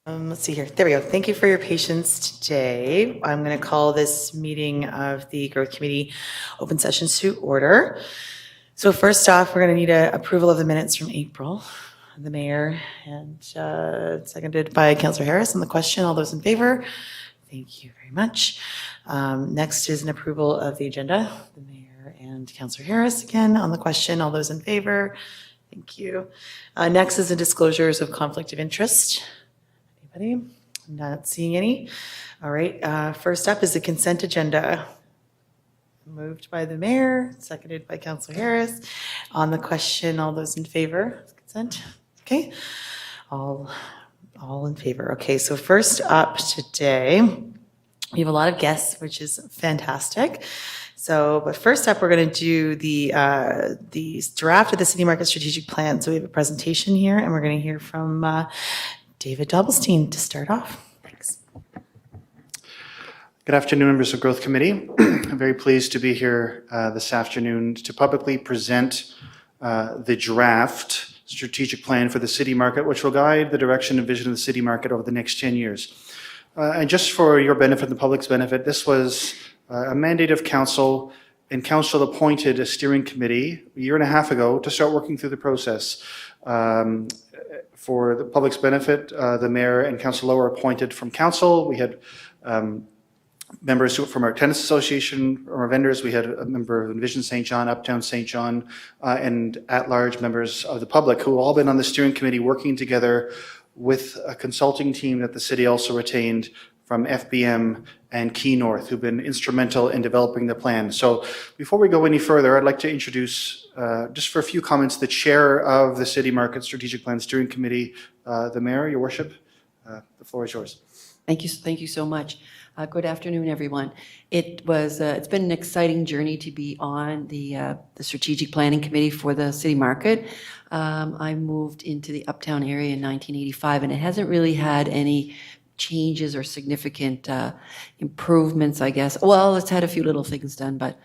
Let's see here. There we go. Thank you for your patience today. I'm going to call this meeting of the Growth Committee open session to order. So first off, we're going to need an approval of the minutes from April. The mayor and seconded by Councillor Harris on the question. All those in favor? Thank you very much. Next is an approval of the agenda. The mayor and Councillor Harris again on the question. All those in favor? Thank you. Next is the disclosures of conflict of interest. Anybody? I'm not seeing any. All right. First up is the consent agenda. Moved by the mayor, seconded by Councillor Harris. On the question, all those in favor of consent? Okay. All in favor. Okay. So first up today, we have a lot of guests, which is fantastic. So, but first up, we're going to do the draft of the City Market Strategic Plan. So we have a presentation here, and we're going to hear from David Dobbelstein to start off. Thanks. Good afternoon, members of Growth Committee. I'm very pleased to be here this afternoon to publicly present the draft strategic plan for the city market, which will guide the direction and vision of the city market over the next 10 years. And just for your benefit and the public's benefit, this was a mandate of council, and council appointed a steering committee a year and a half ago to start working through the process. For the public's benefit, the mayor and Councillor Lowe were appointed from council. We had members from our tenants association, from our vendors. We had a member of Envision St. John, Uptown St. John, and at-large members of the public who have all been on the steering committee working together with a consulting team that the city also retained from FBM and Key North, who've been instrumental in developing the plan. So before we go any further, I'd like to introduce, just for a few comments, the chair of the City Market Strategic Plan Steering Committee, the mayor, your worship. The floor is yours. Thank you so much. Good afternoon, everyone. It's been an exciting journey to be on the strategic planning committee for the city market. I moved into the Uptown area in 1985, and it hasn't really had any changes or significant improvements, I guess. Well, it's had a few little things done, but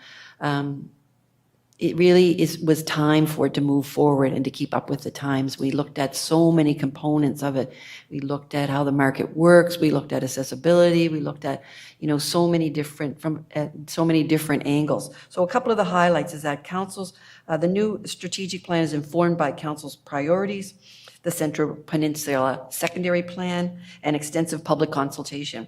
it really was time for it to move forward and to keep up with the times. We looked at so many components of it. We looked at how the market works. We looked at accessibility. We looked at, so many different angles. So a couple of the highlights is that the new strategic plan is informed by council's priorities, the Central Peninsula Secondary Plan, and extensive public consultation.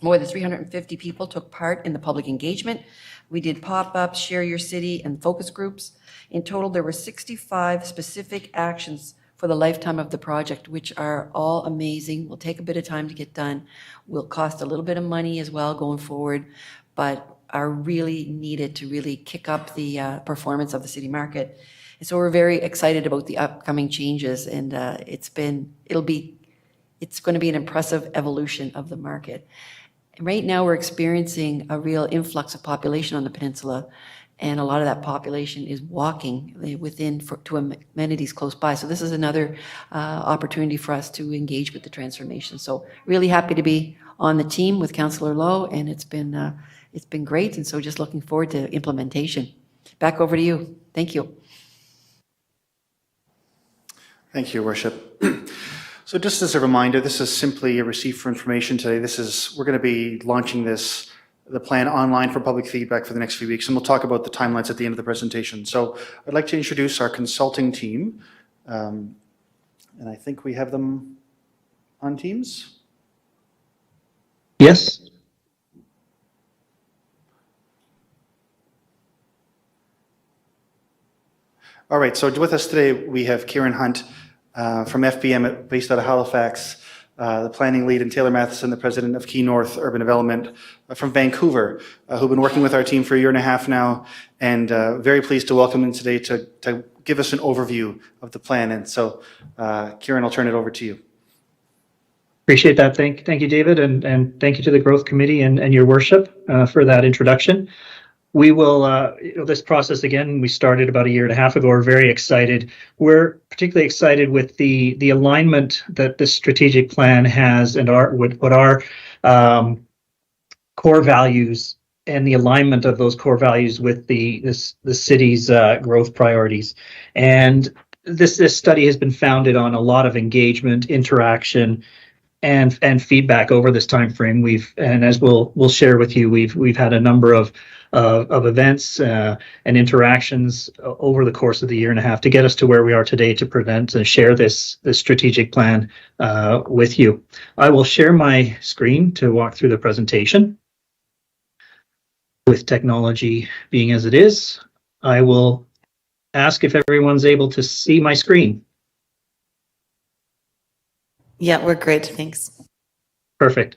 More than 350 people took part in the public engagement. We did pop-ups, share your city, and focus groups. In total, there were 65 specific actions for the lifetime of the project, which are all amazing. Will take a bit of time to get done. Will cost a little bit of money as well going forward, but are really needed to really kick up the performance of the city market. And so we're very excited about the upcoming changes, and it's going to be an impressive evolution of the market. Right now, we're experiencing a real influx of population on the peninsula, and a lot of that population is walking to amenities close by. So this is another opportunity for us to engage with the transformation. So really happy to be on the team with Councillor Lowe, and it's been great. And so just looking forward to implementation. Back over to you. Thank you. Thank you, Worship. So just as a reminder, this is simply a receipt for information today. We're going to be launching the plan online for public feedback for the next few weeks, and we'll talk about the timelines at the end of the presentation. So I'd like to introduce our consulting team, and I think we have them on Teams. Yes. All right, so with us today, we have Kieran Hunt, from FBM, based out of Halifax, the planning lead, and Taylor Matheson, the president of Key North Urban Development from Vancouver, who've been working with our team for a year and a half now, and very pleased to welcome them today to give us an overview of the plan. And so, Kieran, I'll turn it over to you. Appreciate that. Thank you, David, and thank you to the Growth Committee and your worship for that introduction. We will, this process again, we started about a year and a half ago. We're very excited. We're particularly excited with the alignment that this strategic plan has and what our core values and the alignment of those core values with the city's growth priorities. And this study has been founded on a lot of engagement, interaction, and feedback over this time frame. And as we'll share with you, we've had a number of events and interactions over the course of the year and a half to get us to where we are today to present and share this strategic plan with you. I will share my screen to walk through the presentation. With technology being as it is, I will ask if everyone's able to see my screen. Yeah, we're great. Thanks. Perfect.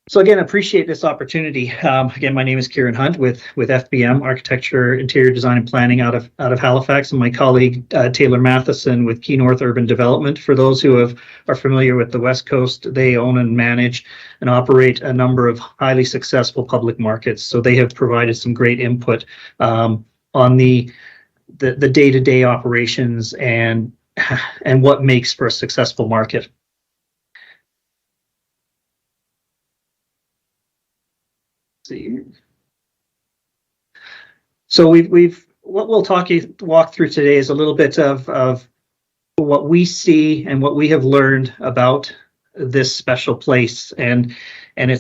So again, appreciate this opportunity. Again, my name is Kieran Hunt with FBM Architecture, Interior Design and Planning out of Halifax, and my colleague Taylor Matheson with Key North Urban Development. For those who are familiar with the West Coast, they own and manage and operate a number of highly successful public markets. So they have provided some great input on the day-to-day operations and what makes for a successful market. See. So what we'll walk through today is a little bit of what we see and what we have learned about this special place, and it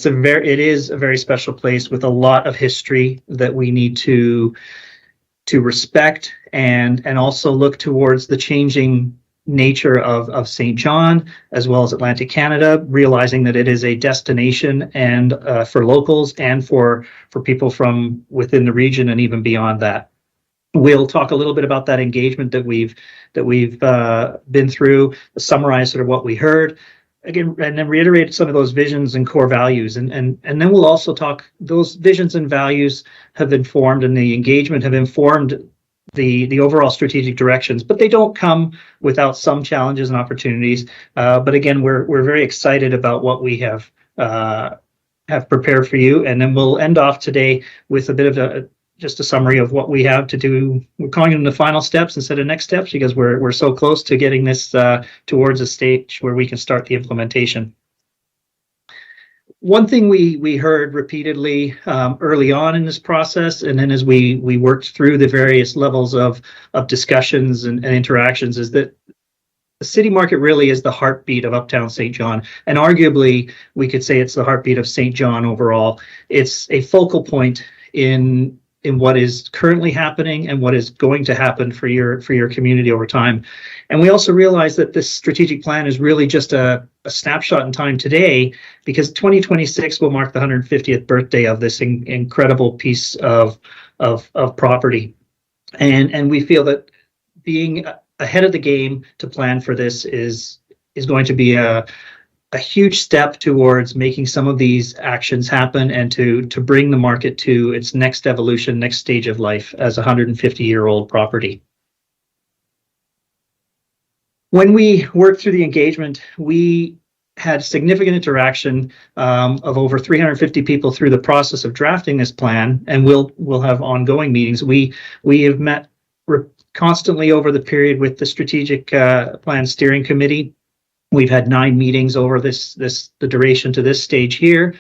is a very special place with a lot of history that we need to respect and also look towards the changing nature of St. John as well as Atlantic Canada, realizing that it is a destination and for locals and for people from within the region and even beyond that. We'll talk a little bit about that engagement that we've been through, summarize sort of what we heard again, and then reiterate some of those visions and core values, and then we'll also talk those visions and values have informed, and the engagement have informed the overall strategic directions, but they don't come without some challenges and opportunities. But again, we're very excited about what we have prepared for you, and then we'll end off today with a bit of just a summary of what we have to do. We're calling them the final steps instead of next steps because we're so close to getting this towards a stage where we can start the implementation. One thing we heard repeatedly early on in this process, and then as we worked through the various levels of discussions and interactions, is that the city market really is the heartbeat of Uptown St. John, and arguably we could say it's the heartbeat of St. John overall. It's a focal point in what is currently happening and what is going to happen for your community over time. And we also realize that this strategic plan is really just a snapshot in time today, because 2026 will mark the 150th birthday of this incredible piece of property. And we feel that being ahead of the game to plan for this is going to be a huge step towards making some of these actions happen and to bring the market to its next evolution, next stage of life as a 150-year-old property. When we worked through the engagement, we had significant interaction of over 350 people through the process of drafting this plan, and we'll have ongoing meetings. We have met constantly over the period with the strategic plan steering committee. We've had 9 meetings over the duration to this stage here.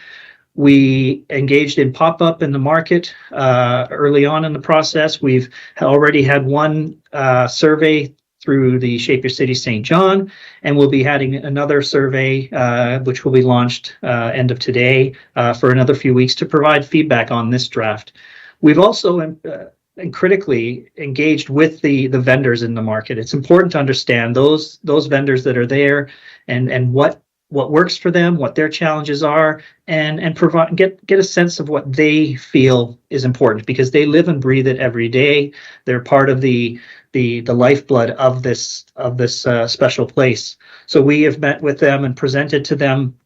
We engaged in pop-up in the market early on in the process. We've already had one survey through the Shape Your City St. John, and we'll be having another survey which will be launched end of today for another few weeks to provide feedback on this draft. We've also and critically engaged with the vendors in the market. It's important to understand those vendors that are there and what works for them, what their challenges are, and provide get a sense of what they feel is important, because they live and breathe it every day. They're part of the lifeblood of this special place. So we have met with them and presented to them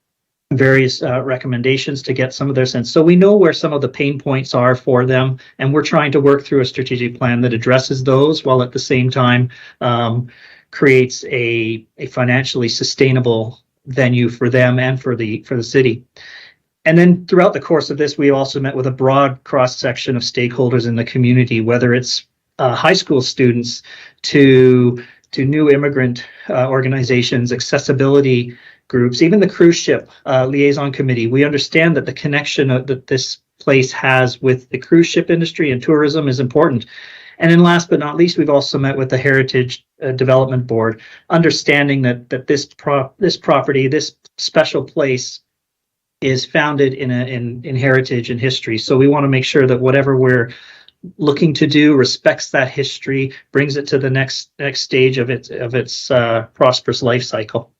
various recommendations to get some of their sense. So we know where some of the pain points are for them, and we're trying to work through a strategic plan that addresses those while at the same time creates a financially sustainable venue for them and for the city. And then throughout the course of this, we also met with a broad cross-section of stakeholders in the community, whether it's high school students to new immigrant organizations, accessibility groups, even the cruise ship liaison committee. We understand that the connection that this place has with the cruise ship industry and tourism is important. And then last but not least, we've also met with the Heritage Development Board, understanding that this property, this special place, is founded in heritage and history. So we want to make sure that whatever we're looking to do respects that history, brings it to the next stage of its prosperous life cycle.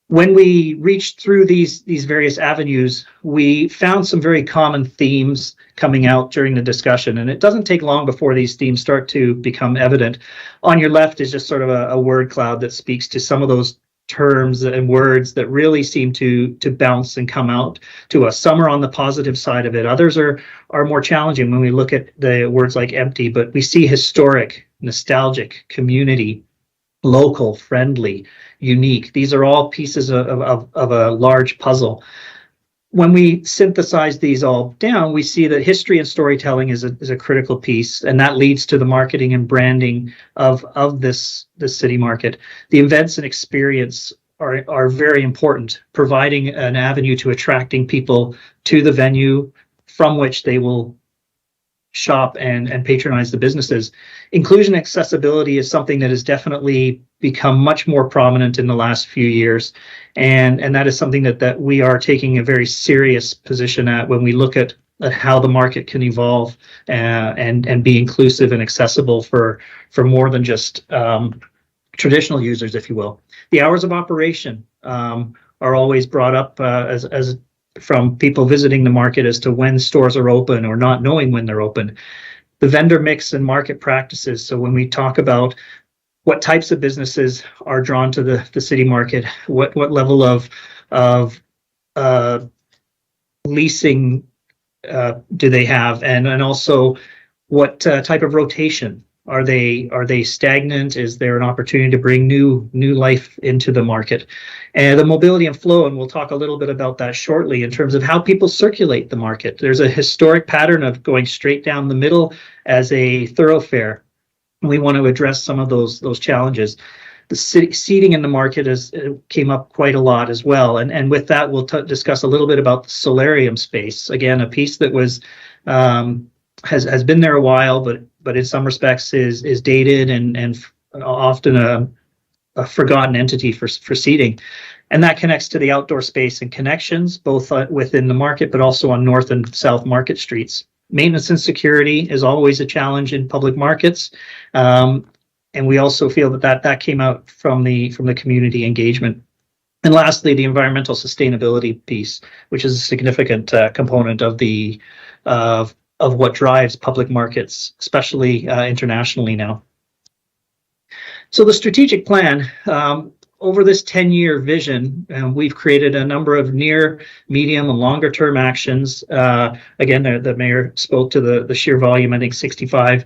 When we reached through these various avenues, we found some very common themes coming out during the discussion, and it doesn't take long before these themes start to become evident. On your left is just sort of a word cloud that speaks to some of those terms and words that really seem to bounce and come out to us. Some are on the positive side of it. Others are more challenging when we look at the words like empty, but we see historic, nostalgic, community, local, friendly, unique. These are all pieces of a large puzzle. When we synthesize these all down, we see that history and storytelling is a critical piece, and that leads to the marketing and branding of this city market. The events and experience are very important, providing an avenue to attracting people to the venue from which they will shop and patronize the businesses. Inclusion and accessibility is something that has definitely become much more prominent in the last few years. And that is something that we are taking a very serious position at when we look at how the market can evolve and be inclusive and accessible for more than just traditional users, if you will. The hours of operation are always brought up as from people visiting the market as to when stores are open or not knowing when they're open. The vendor mix and market practices. So when we talk about what types of businesses are drawn to the city market, what level of leasing do they have, and also what type of rotation. Are they stagnant? Is there an opportunity to bring new life into the market? And the mobility and flow, and we'll talk a little bit about that shortly in terms of how people circulate the market. There's a historic pattern of going straight down the middle as a thoroughfare. We want to address some of those challenges. The seating in the market came up quite a lot as well. And with that, we'll discuss a little bit about the solarium space. Again, a piece that was has been there a while, but in some respects is dated and often a forgotten entity for seating. And that connects to the outdoor space and connections, both within the market, but also on North and South Market Streets. Maintenance and security is always a challenge in public markets. And we also feel that came out from the community engagement. And lastly, the environmental sustainability piece, which is a significant component of what drives public markets, especially internationally now. So the strategic plan, over this 10-year vision, we've created a number of near, medium, and longer-term actions. Again, the mayor spoke to the sheer volume, I think 65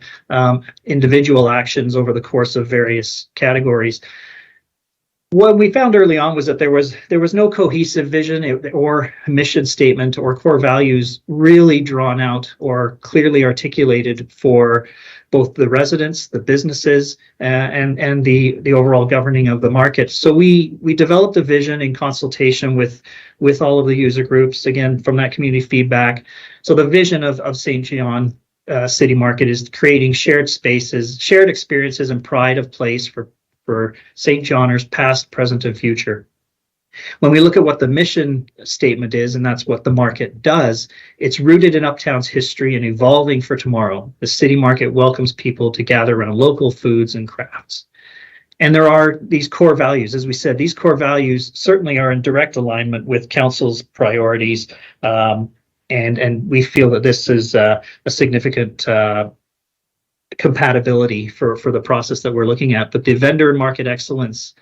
individual actions over the course of various categories. What we found early on was that there was no cohesive vision or mission statement or core values really drawn out or clearly articulated for both the residents, the businesses, and the overall governing of the market. So we developed a vision in consultation with all of the user groups, again, from that community feedback. So the vision of St. John City Market is creating shared spaces, shared experiences, and pride of place for St. Johners past, present, and future. When we look at what the mission statement is, and that's what the market does, it's rooted in Uptown's history and evolving for tomorrow. The city market welcomes people to gather around local foods and crafts. And there are these core values. As we said, these core values certainly are in direct alignment with council's priorities. And we feel that this is a significant compatibility for the process that we're looking at. But the vendor and market excellence,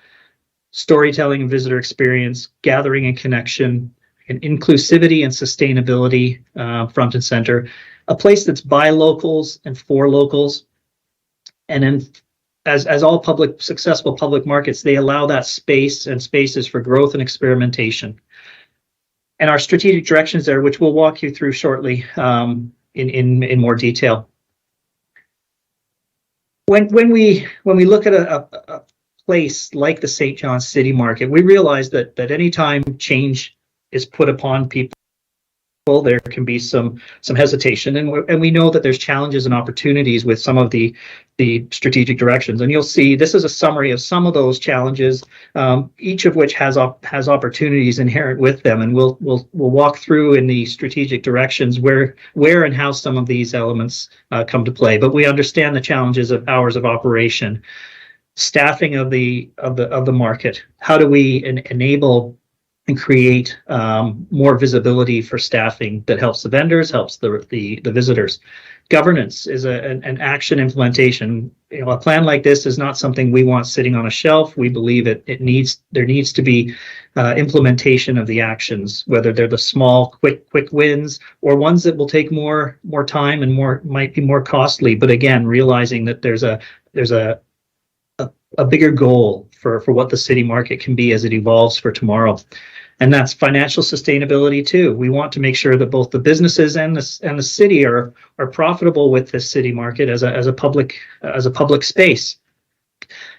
storytelling and visitor experience, gathering and connection, and inclusivity and sustainability front and center, a place that's by locals and for locals. And then as all successful public markets, they allow that space and spaces for growth and experimentation. And our strategic directions there, which we'll walk you through shortly in more detail. When we look at a place like the St. John City Market, we realize that anytime change is put upon people, there can be some hesitation, and we know that there's challenges and opportunities with some of the strategic directions. And you'll see this is a summary of some of those challenges, each of which has opportunities inherent with them. And we'll walk through in the strategic directions where and how some of these elements come to play. But we understand the challenges of hours of operation, staffing of the market. How do we enable and create more visibility for staffing that helps the vendors, helps the visitors? Governance is an action implementation. A plan like this is not something we want sitting on a shelf. We believe there needs to be implementation of the actions, whether they're the small, quick wins or ones that will take more time and might be more costly. But again, realizing that there's a bigger goal for what the city market can be as it evolves for tomorrow. And that's financial sustainability too. We want to make sure that both the businesses and the city are profitable with this city market as a public space.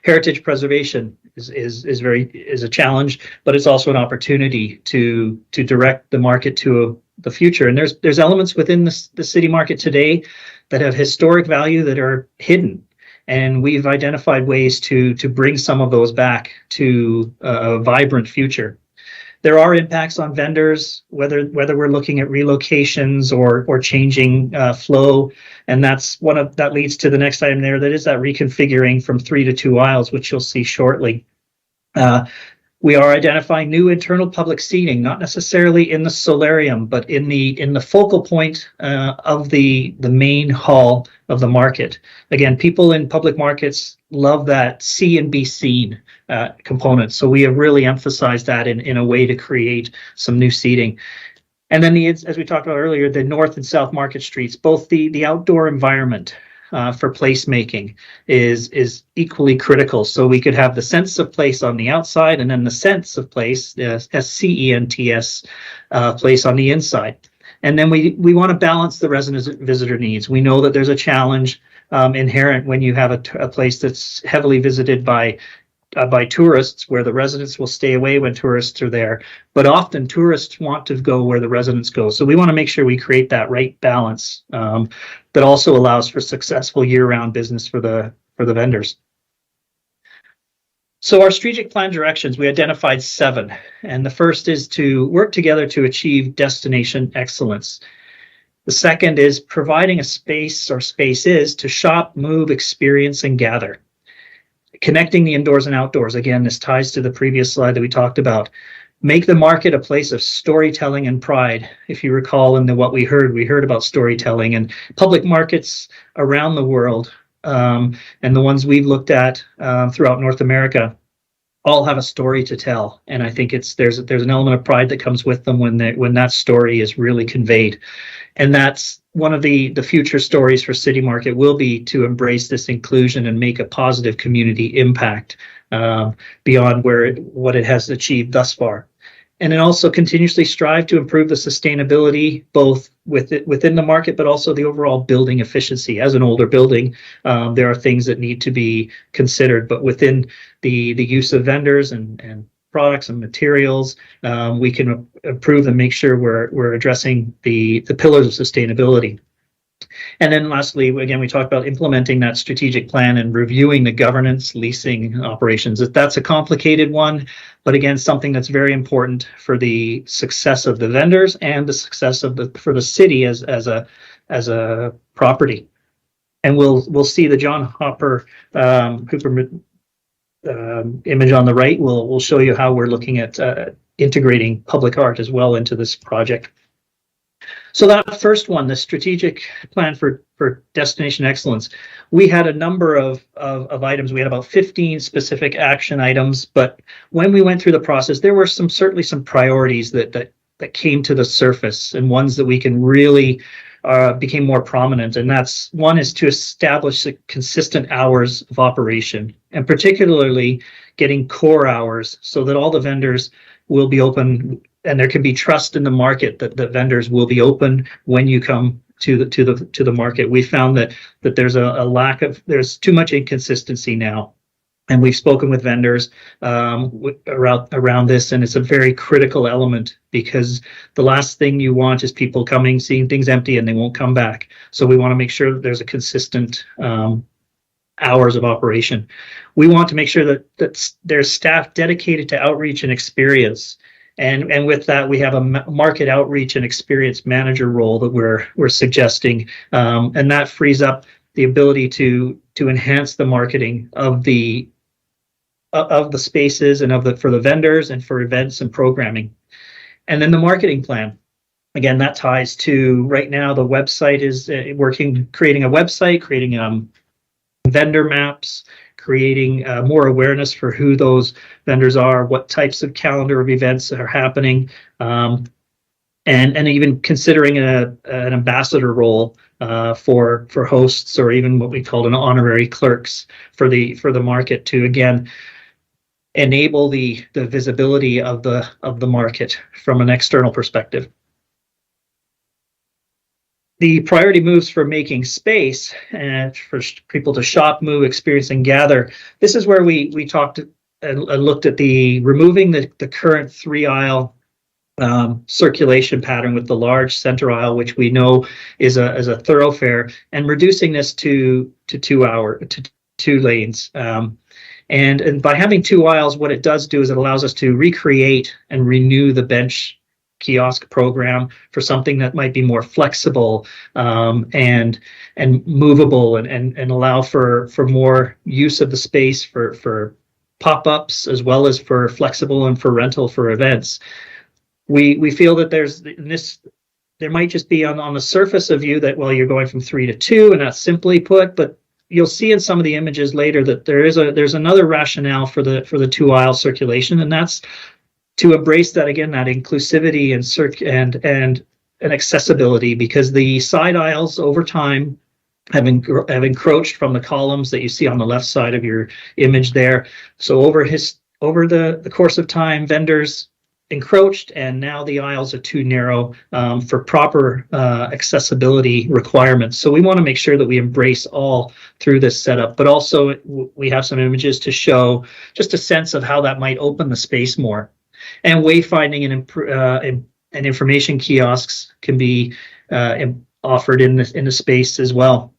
Heritage preservation is a challenge, but it's also an opportunity to direct the market to the future. And there's elements within the city market today that have historic value that are hidden. And we've identified ways to bring some of those back to a vibrant future. There are impacts on vendors, whether we're looking at relocations or changing flow, and that leads to the next item there. That is that reconfiguring from 3 to 2 aisles, which you'll see shortly. We are identifying new internal public seating, not necessarily in the solarium, but in the focal point of the main hall of the market. Again, people in public markets love that see and be seen component. So we have really emphasized that in a way to create some new seating. And then as we talked about earlier, the North and South Market Streets, both the outdoor environment for placemaking is equally critical. So we could have the sense of place on the outside and then the sense of place, SCENTS place on the inside. And then we want to balance the resident visitor needs. We know that there's a challenge inherent when you have a place that's heavily visited by tourists, where the residents will stay away when tourists are there. But often tourists want to go where the residents go. So we want to make sure we create that right balance that also allows for successful year-round business for the vendors. So our strategic plan directions, we identified 7. And the first is to work together to achieve destination excellence. The second is providing a space or spaces to shop, move, experience, and gather. Connecting the indoors and outdoors. Again, this ties to the previous slide that we talked about. Make the market a place of storytelling and pride. If you recall in what we heard about storytelling, and public markets around the world, and the ones we've looked at throughout North America, all have a story to tell. And I think there's an element of pride that comes with them when that story is really conveyed. And that's one of the future stories for City Market will be to embrace this inclusion and make a positive community impact beyond what it has achieved thus far. And then also continuously strive to improve the sustainability, both within the market, but also the overall building efficiency. As an older building, there are things that need to be considered, but within the use of vendors and products and materials, we can improve and make sure we're addressing the pillars of sustainability. And then lastly, again, we talked about implementing that strategic plan and reviewing the governance, leasing operations. That's a complicated one, but again, something that's very important for the success of the vendors and the success for the city as a property. And we'll see the John Hooper image on the right. We'll show you how we're looking at integrating public art as well into this project. So that first one, the strategic plan for destination excellence, we had a number of items. We had about 15 specific action items, but when we went through the process, there were certainly some priorities that came to the surface, and ones that we can really became more prominent. And that's one is to establish consistent hours of operation, and particularly getting core hours so that all the vendors will be open, and there can be trust in the market that the vendors will be open when you come to the market. We found that there's there's too much inconsistency now And we've spoken with vendors around this, and it's a very critical element because the last thing you want is people coming, seeing things empty, and they won't come back. So we want to make sure that there's a consistent hours of operation. We want to make sure that there's staff dedicated to outreach and experience. And with that, we have a market outreach and experience manager role that we're suggesting, and that frees up the ability to enhance the marketing of the spaces and for the vendors and for events and programming. And then the marketing plan. Again, that ties to right now the website is creating a website, creating vendor maps, creating more awareness for who those vendors are, what types of calendar of events are happening, and even considering an ambassador role for hosts, or even what we call an honorary clerks for the market, to again enable the visibility of the market from an external perspective. The priority moves for making space and for people to shop, move, experience, and gather. This is where we talked and looked at removing the current 3-aisle circulation pattern with the large center aisle, which we know is a thoroughfare, and reducing this to 2 lanes. And by having 2 aisles, what it does do is it allows us to recreate and renew the bench kiosk program for something that might be more flexible and movable, and allow for more use of the space for pop-ups, as well as for flexible and for rental for events. We feel that there might just be on the surface of you that, well, you're going from 3 to 2, and that's simply put, but you'll see in some of the images later that there's another rationale for the 2-aisle circulation, and that's to embrace that, again, that inclusivity and accessibility, because the side aisles over time have encroached from the columns that you see on the left side of your image there. So over the course of time, vendors encroached, and now the aisles are too narrow for proper accessibility requirements. So we want to make sure that we embrace all through this setup, but also we have some images to show just a sense of how that might open the space more. And wayfinding and information kiosks can be offered in the space as well.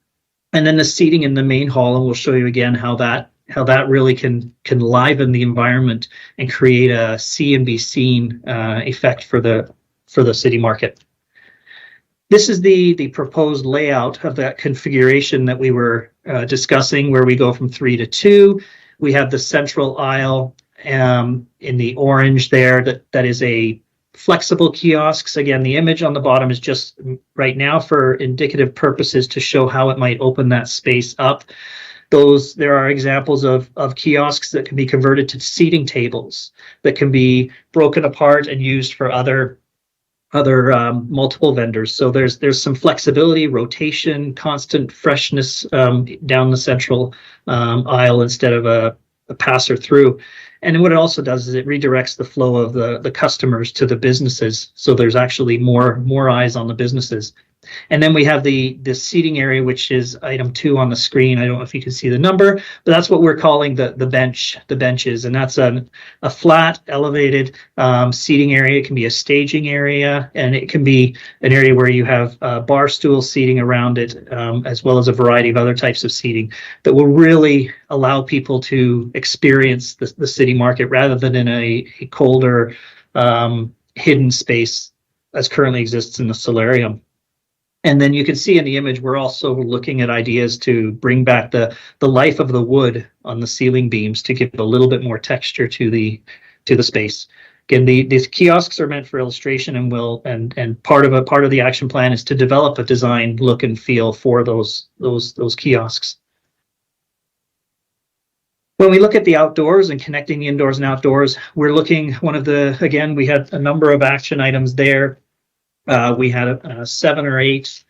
And then the seating in the main hall, and we'll show you again how that really can liven the environment and create a see and be seen effect for the city market. This is the proposed layout of that configuration that we were discussing, where we go from 3 to 2. We have the central aisle in the orange there, that is a flexible kiosks. Again, the image on the bottom is just right now for indicative purposes to show how it might open that space up. There are examples of kiosks that can be converted to seating tables, that can be broken apart and used for other multiple vendors. So there's some flexibility, rotation, constant freshness down the central aisle instead of a passer through. And what it also does is it redirects the flow of the customers to the businesses. So there's actually more eyes on the businesses. And then we have the seating area, which is item 2 on the screen. I don't know if you can see the number, but that's what we're calling the benches. And that's a flat, elevated seating area. It can be a staging area, and it can be an area where you have bar stool seating around it, as well as a variety of other types of seating that will really allow people to experience the city market rather than in a colder, hidden space as currently exists in the solarium. And then you can see in the image, we're also looking at ideas to bring back the life of the wood on the ceiling beams to give a little bit more texture to the space. Again, these kiosks are meant for illustration, and part of the action plan is to develop a design look and feel for those kiosks. When we look at the outdoors and connecting the indoors and outdoors, we're looking we had a number of action items there. We had 7 or 8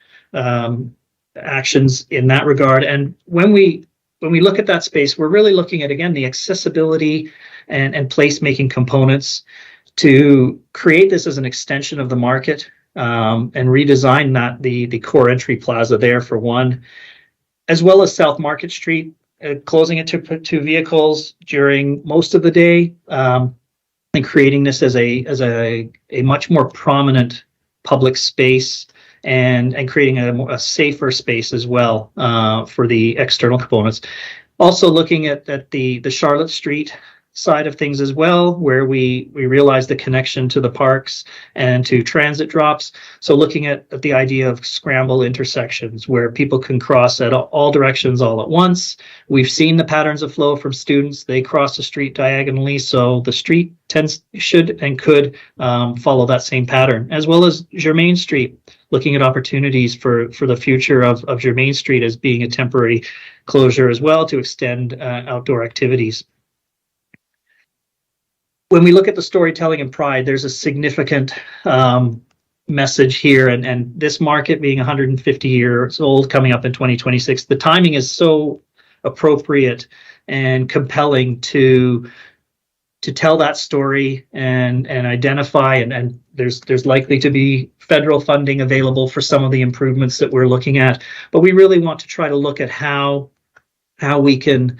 actions in that regard. And when we look at that space, we're really looking at, again, the accessibility and placemaking components to create this as an extension of the market, and redesign the core entry plaza there for one, as well as South Market Street. closing it to vehicles during most of the day, and creating this as a much more prominent public space, and creating a safer space as well for the external components. Also looking at the Charlotte Street side of things as well, where we realize the connection to the parks and to transit drops. So looking at the idea of scramble intersections where people can cross at all directions all at once. We've seen the patterns of flow from students. They cross the street diagonally, so the street should and could follow that same pattern, as well as Germain Street, looking at opportunities for the future of Germain Street as being a temporary closure as well to extend outdoor activities. When we look at the storytelling and pride, there's a significant message here, and this market being 150 years old coming up in 2026, the timing is so appropriate and compelling to tell that story and identify, and there's likely to be federal funding available for some of the improvements that we're looking at, but we really want to try to look at how we can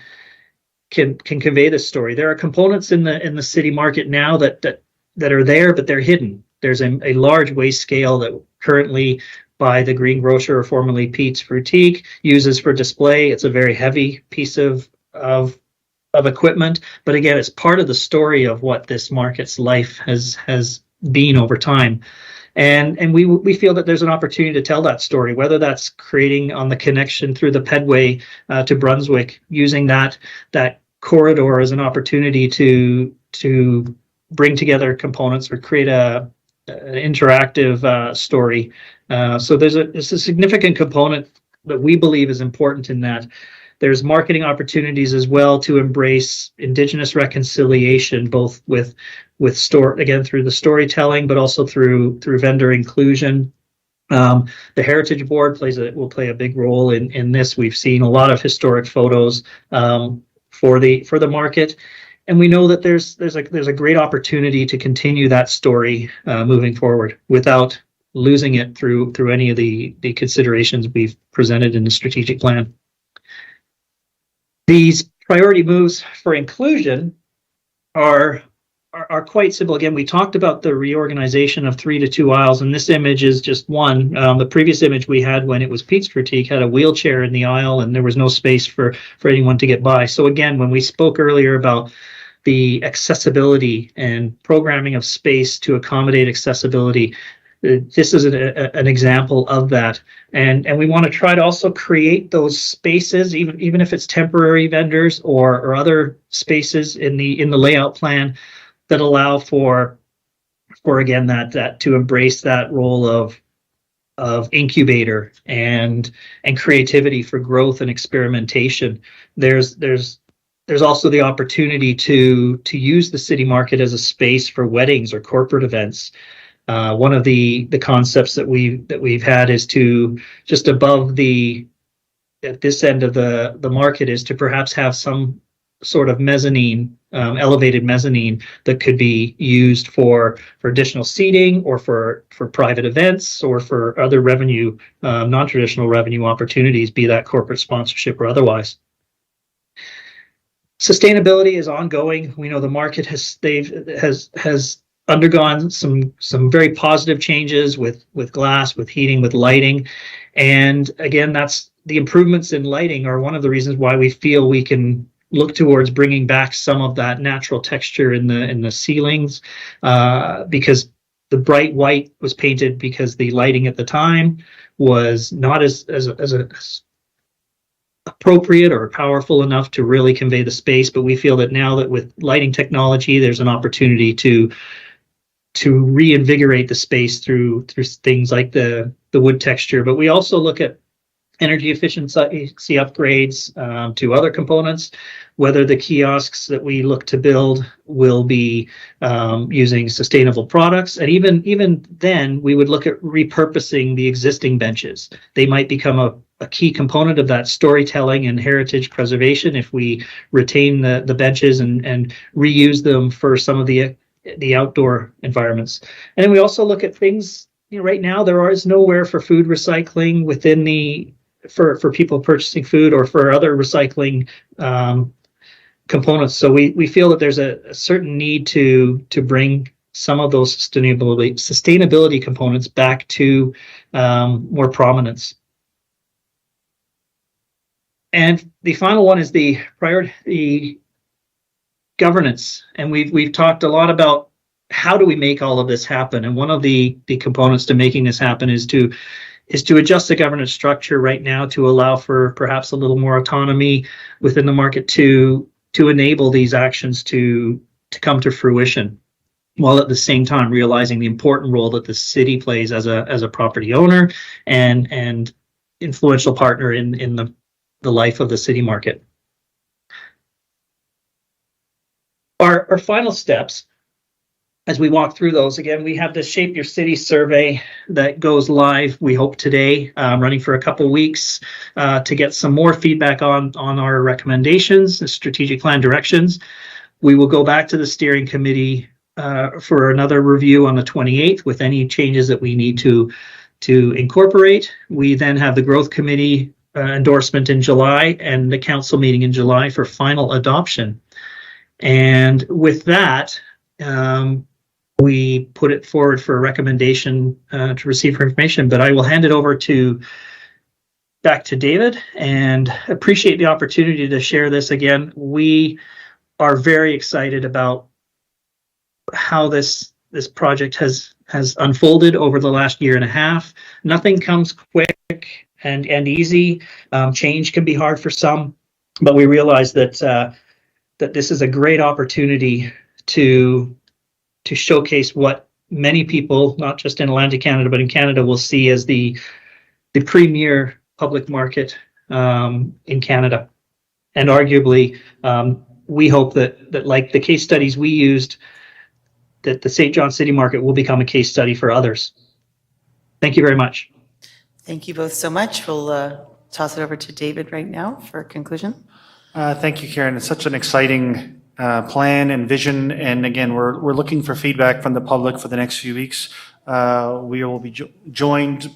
convey this story. There are components in the city market now that are there, but they're hidden. There's a large waste scale that currently by the Green Grocer, or formerly Pete's Boutique, uses for display. It's a very heavy piece of equipment, but again, it's part of the story of what this market's life has been over time. And we feel that there's an opportunity to tell that story, whether that's creating on the connection through the Pedway to Brunswick, using that corridor as an opportunity to bring together components or create an interactive story. So there's a significant component that we believe is important in that. There's marketing opportunities as well to embrace Indigenous reconciliation, both with through the storytelling, but also through vendor inclusion. The Heritage Board will play a big role in this. We've seen a lot of historic photos for the market, and we know that there's a great opportunity to continue that story moving forward without losing it through any of the considerations we've presented in the strategic plan. These priority moves for inclusion are quite simple. Again, we talked about the reorganization of 3 to 2 aisles, and this image is just one. The previous image we had when it was Pete's Boutique had a wheelchair in the aisle, and there was no space for anyone to get by. So again, when we spoke earlier about the accessibility and programming of space to accommodate accessibility, this is an example of that, and we want to try to also create those spaces, even if it's temporary vendors or other spaces in the layout plan that allow for again that to embrace that role of incubator and creativity for growth and experimentation. There's also the opportunity to use the city market as a space for weddings or corporate events. One of the concepts that we've had is to just above at this end of the market is to perhaps have some sort of mezzanine, elevated mezzanine that could be used for additional seating or for private events or for other revenue, non-traditional revenue opportunities, be that corporate sponsorship or otherwise. Sustainability is ongoing. We know the market has undergone some very positive changes with glass, with heating, with lighting, and again, that's the improvements in lighting are one of the reasons why we feel we can look towards bringing back some of that natural texture in the ceilings, because the bright white was painted because the lighting at the time was not as appropriate or powerful enough to really convey the space. But we feel that now that with lighting technology, there's an opportunity to reinvigorate the space through things like the wood texture. But we also look at energy efficiency upgrades to other components, whether the kiosks that we look to build will be using sustainable products. And even then, we would look at repurposing the existing benches. They might become a key component of that storytelling and heritage preservation if we retain the benches and reuse them for some of the outdoor environments. And then we also look at things, right now there is nowhere for food recycling within the for people purchasing food or for other recycling components. So we feel that there's a certain need to bring some of those sustainability components back to more prominence. And the final one is the governance. And we've talked a lot about how do we make all of this happen. And one of the components to making this happen is to adjust the governance structure right now to allow for perhaps a little more autonomy within the market to enable these actions to come to fruition, while at the same time realizing the important role that the city plays as a property owner and influential partner in the life of the city market. Our final steps, as we walk through those, again, we have the Shape Your City survey that goes live, we hope today, running for a couple of weeks to get some more feedback on our recommendations, the strategic plan directions. We will go back to the steering committee for another review on the 28th with any changes that we need to incorporate. We then have the growth committee endorsement in July and the council meeting in July for final adoption. And with that, we put it forward for a recommendation to receive for information, but I will hand it over back to David and appreciate the opportunity to share this again. We are very excited about how this project has unfolded over the last year and a half. Nothing comes quick and easy. Change can be hard for some, but we realize that this is a great opportunity to showcase what many people, not just in Atlantic Canada, but in Canada, will see as the premier public market in Canada. And arguably, we hope that like the case studies we used, that the St. John City Market will become a case study for others. Thank you very much. Thank you both so much. We'll toss it over to David right now for conclusion. Thank you, Karen. It's such an exciting plan and vision. And again, we're looking for feedback from the public for the next few weeks. We will be joined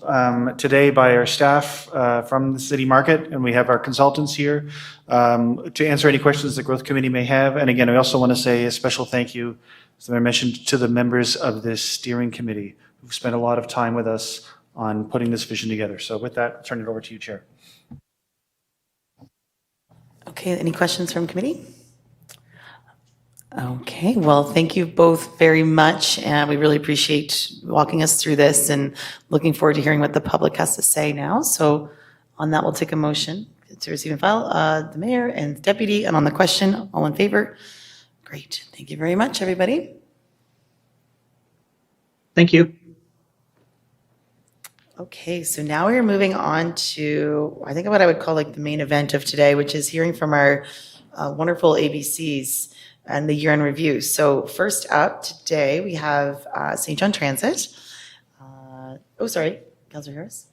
today by our staff from the City Market, and we have our consultants here to answer any questions the Growth Committee may have. And again, I also want to say a special thank you, as I mentioned, to the members of this steering committee who've spent a lot of time with us on putting this vision together. So with that, I'll turn it over to you, Chair. Okay, any questions from committee? Okay, well, thank you both very much. And we really appreciate walking us through this and looking forward to hearing what the public has to say now. So on that, we'll take a motion to receive and file the mayor and the deputy. And on the question, all in favor? Great. Thank you very much, everybody. Thank you. Okay, so now we're moving on to, I think what I would call like the main event of today, which is hearing from our wonderful ABCs and the year-end review. So first up today, we have St. John Transit. Sorry, Councillor Harris.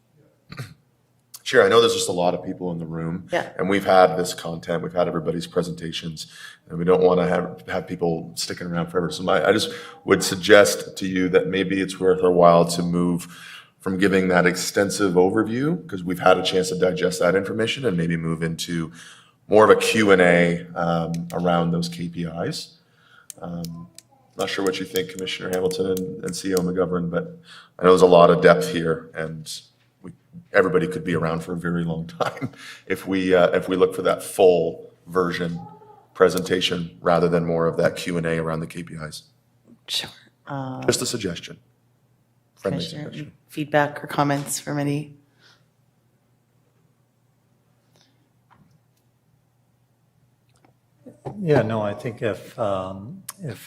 Chair, I know there's just a lot of people in the room. Yeah. And we've had this content, we've had everybody's presentations, and we don't want to have people sticking around forever. So I just would suggest to you that maybe it's worth our while to move from giving that extensive overview, because we've had a chance to digest that information, and maybe move into more of a Q&A around those KPIs. Not sure what you think, Commissioner Hamilton and CEO McGovern, but I know there's a lot of depth here, and everybody could be around for a very long time if we look for that full version presentation rather than more of that Q&A around the KPIs. Sure. Just a suggestion. Friendly Commissioner, suggestion. feedback or comments from any? Yeah, no, I think if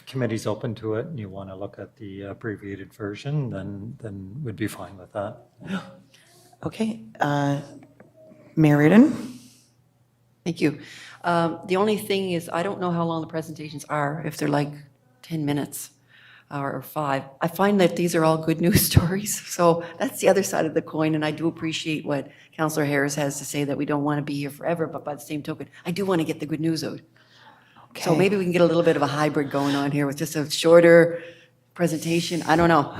committee's open to it and you want to look at the abbreviated version, then we'd be fine with that. Okay. Mayor Reardon? Thank you. The only thing is, I don't know how long the presentations are, if they're like 10 minutes or 5. I find that these are all good news stories. So that's the other side of the coin. And I do appreciate what Councillor Harris has to say, that we don't want to be here forever. But by the same token, I do want to get the good news out. So Okay. maybe we can get a little bit of a hybrid going on here with just a shorter presentation. I don't know.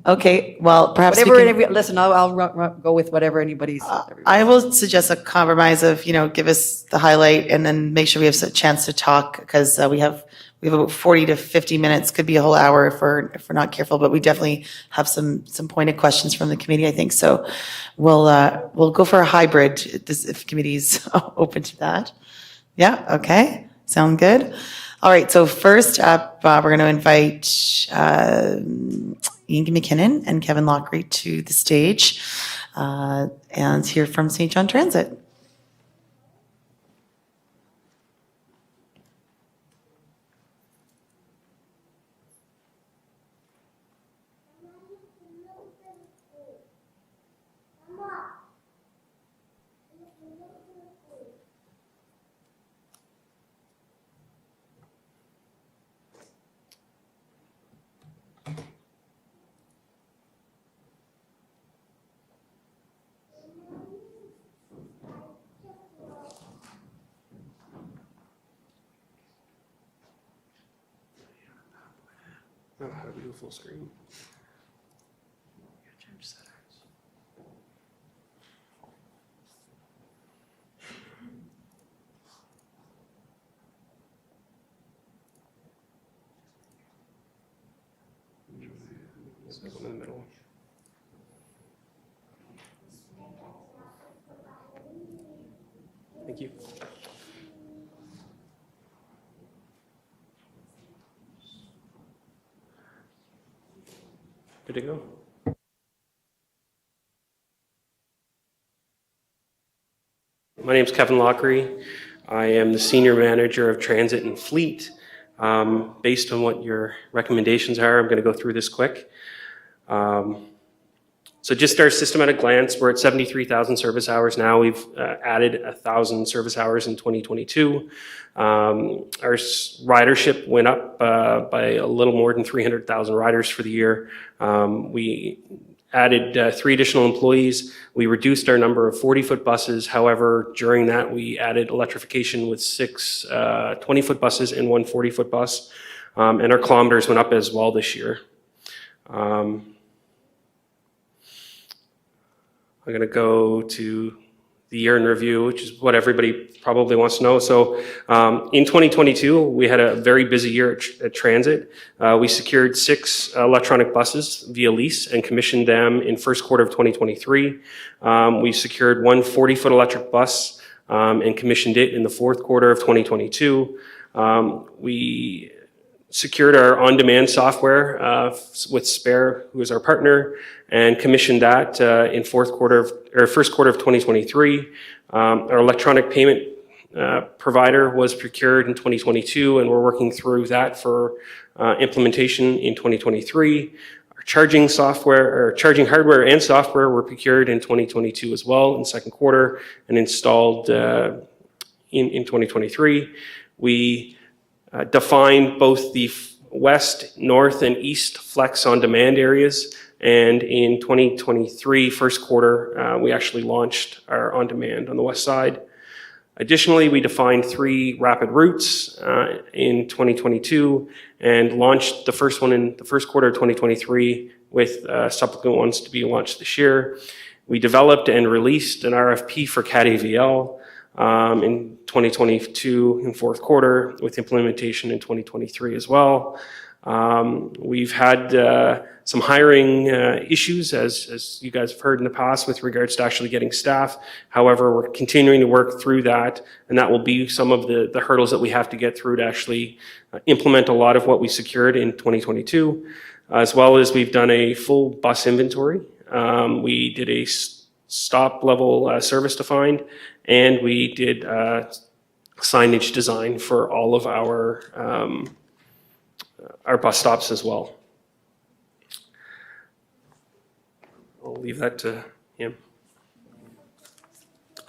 Okay, well, perhaps we Whatever, can, listen, I'll go with whatever anybody's. I will suggest a compromise of, give us the highlight and then make sure we have a chance to talk because we have about 40 to 50 minutes, could be a whole hour if we're not careful, but we definitely have some pointed questions from the committee, I think. So we'll go for a hybrid if committee's open to that. Yeah, okay, sound good. All right, so first up, we're going to invite Ian McKinnon and Kevin Lockery to the stage and hear from St. John Transit. Oh, how do we do full screen? So one in the middle. Thank you. Good to go. My name is Kevin Lockery. I am the Senior Manager of Transit and Fleet. Based on what your recommendations are, I'm going to go through this quick. So just our system at a glance, we're at 73,000 service hours now. We've added 1,000 service hours in 2022. Our ridership went up by a little more than 300,000 riders for the year. We added 3 additional employees. We reduced our number of 40-foot buses. However, during that, we added electrification with 6 20-foot buses and 1 40-foot bus. And our kilometers went up as well this year. I'm going to go to the year in review, which is what everybody probably wants to know. So in 2022, we had a very busy year at Transit. We secured 6 electronic buses via lease and commissioned them in first quarter of 2023. We secured 1 40-foot electric bus and commissioned it in the fourth quarter of 2022. We secured our on-demand software with Spare, who is our partner, and commissioned that in first quarter of 2023. Our electronic payment provider was procured in 2022, and we're working through that for implementation in 2023. Our charging software, or charging hardware and software were procured in 2022 as well in second quarter and installed in 2023. We defined both the west, north, and east flex on demand areas. And in 2023, first quarter, we actually launched our on demand on the west side. Additionally, we defined 3 rapid routes in 2022 and launched the first one in the first quarter of 2023 with subsequent ones to be launched this year. We developed and released an RFP for CAT-AVL in 2022 in fourth quarter with implementation in 2023 as well. We've had some hiring issues, as you guys have heard in the past, with regards to actually getting staff. However, we're continuing to work through that, and that will be some of the hurdles that we have to get through to actually implement a lot of what we secured in 2022, as well as we've done a full bus inventory. We did a stop level service defined, and we did signage design for all of our bus stops as well. I'll leave that to him.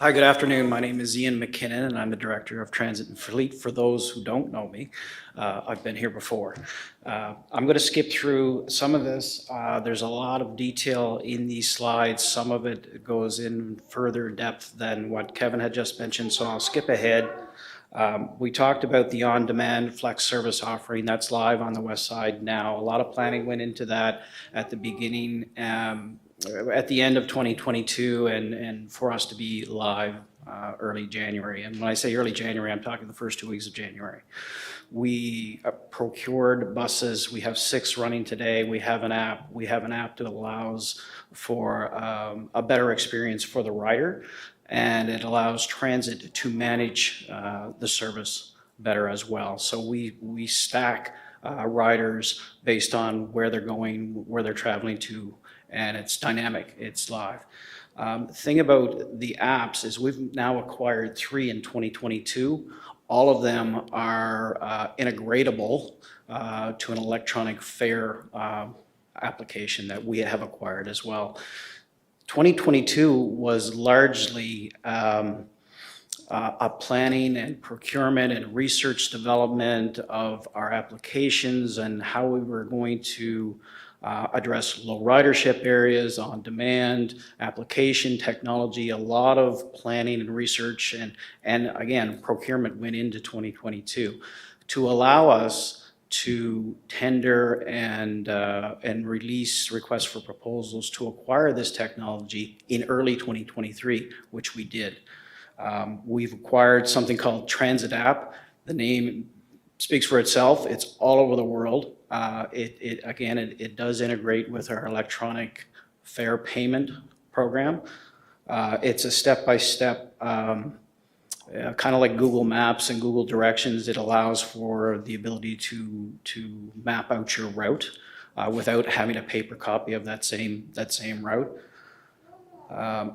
Hi, good afternoon. My name is Ian McKinnon, and I'm the Director of Transit and Fleet. For those who don't know me, I've been here before. I'm going to skip through some of this. There's a lot of detail in these slides. Some of it goes in further depth than what Kevin had just mentioned, so I'll skip ahead. We talked about the on-demand flex service offering that's live on the west side now. A lot of planning went into that at the beginning, at the end of 2022, and for us to be live early January. And when I say early January, I'm talking the first 2 weeks of January. We procured buses. We have 6 running today. We have an app. We have an app that allows for a better experience for the rider, and it allows transit to manage the service better as well. So we stack riders based on where they're going, where they're traveling to, and it's dynamic, it's live. The thing about the apps is we've now acquired 3 in 2022. All of them are integratable to an electronic fare application that we have acquired as well. 2022 was largely a planning and procurement and research development of our applications and how we were going to address low ridership areas, on demand, application, technology, a lot of planning and research, and again, procurement went into 2022 to allow us to tender and release requests for proposals to acquire this technology in early 2023, which we did. We've acquired something called Transit App. The name speaks for itself. It's all over the world. It does integrate with our electronic fare payment program. It's a step-by-step, kind of like Google Maps and Google Directions. It allows for the ability to map out your route without having a paper copy of that same route.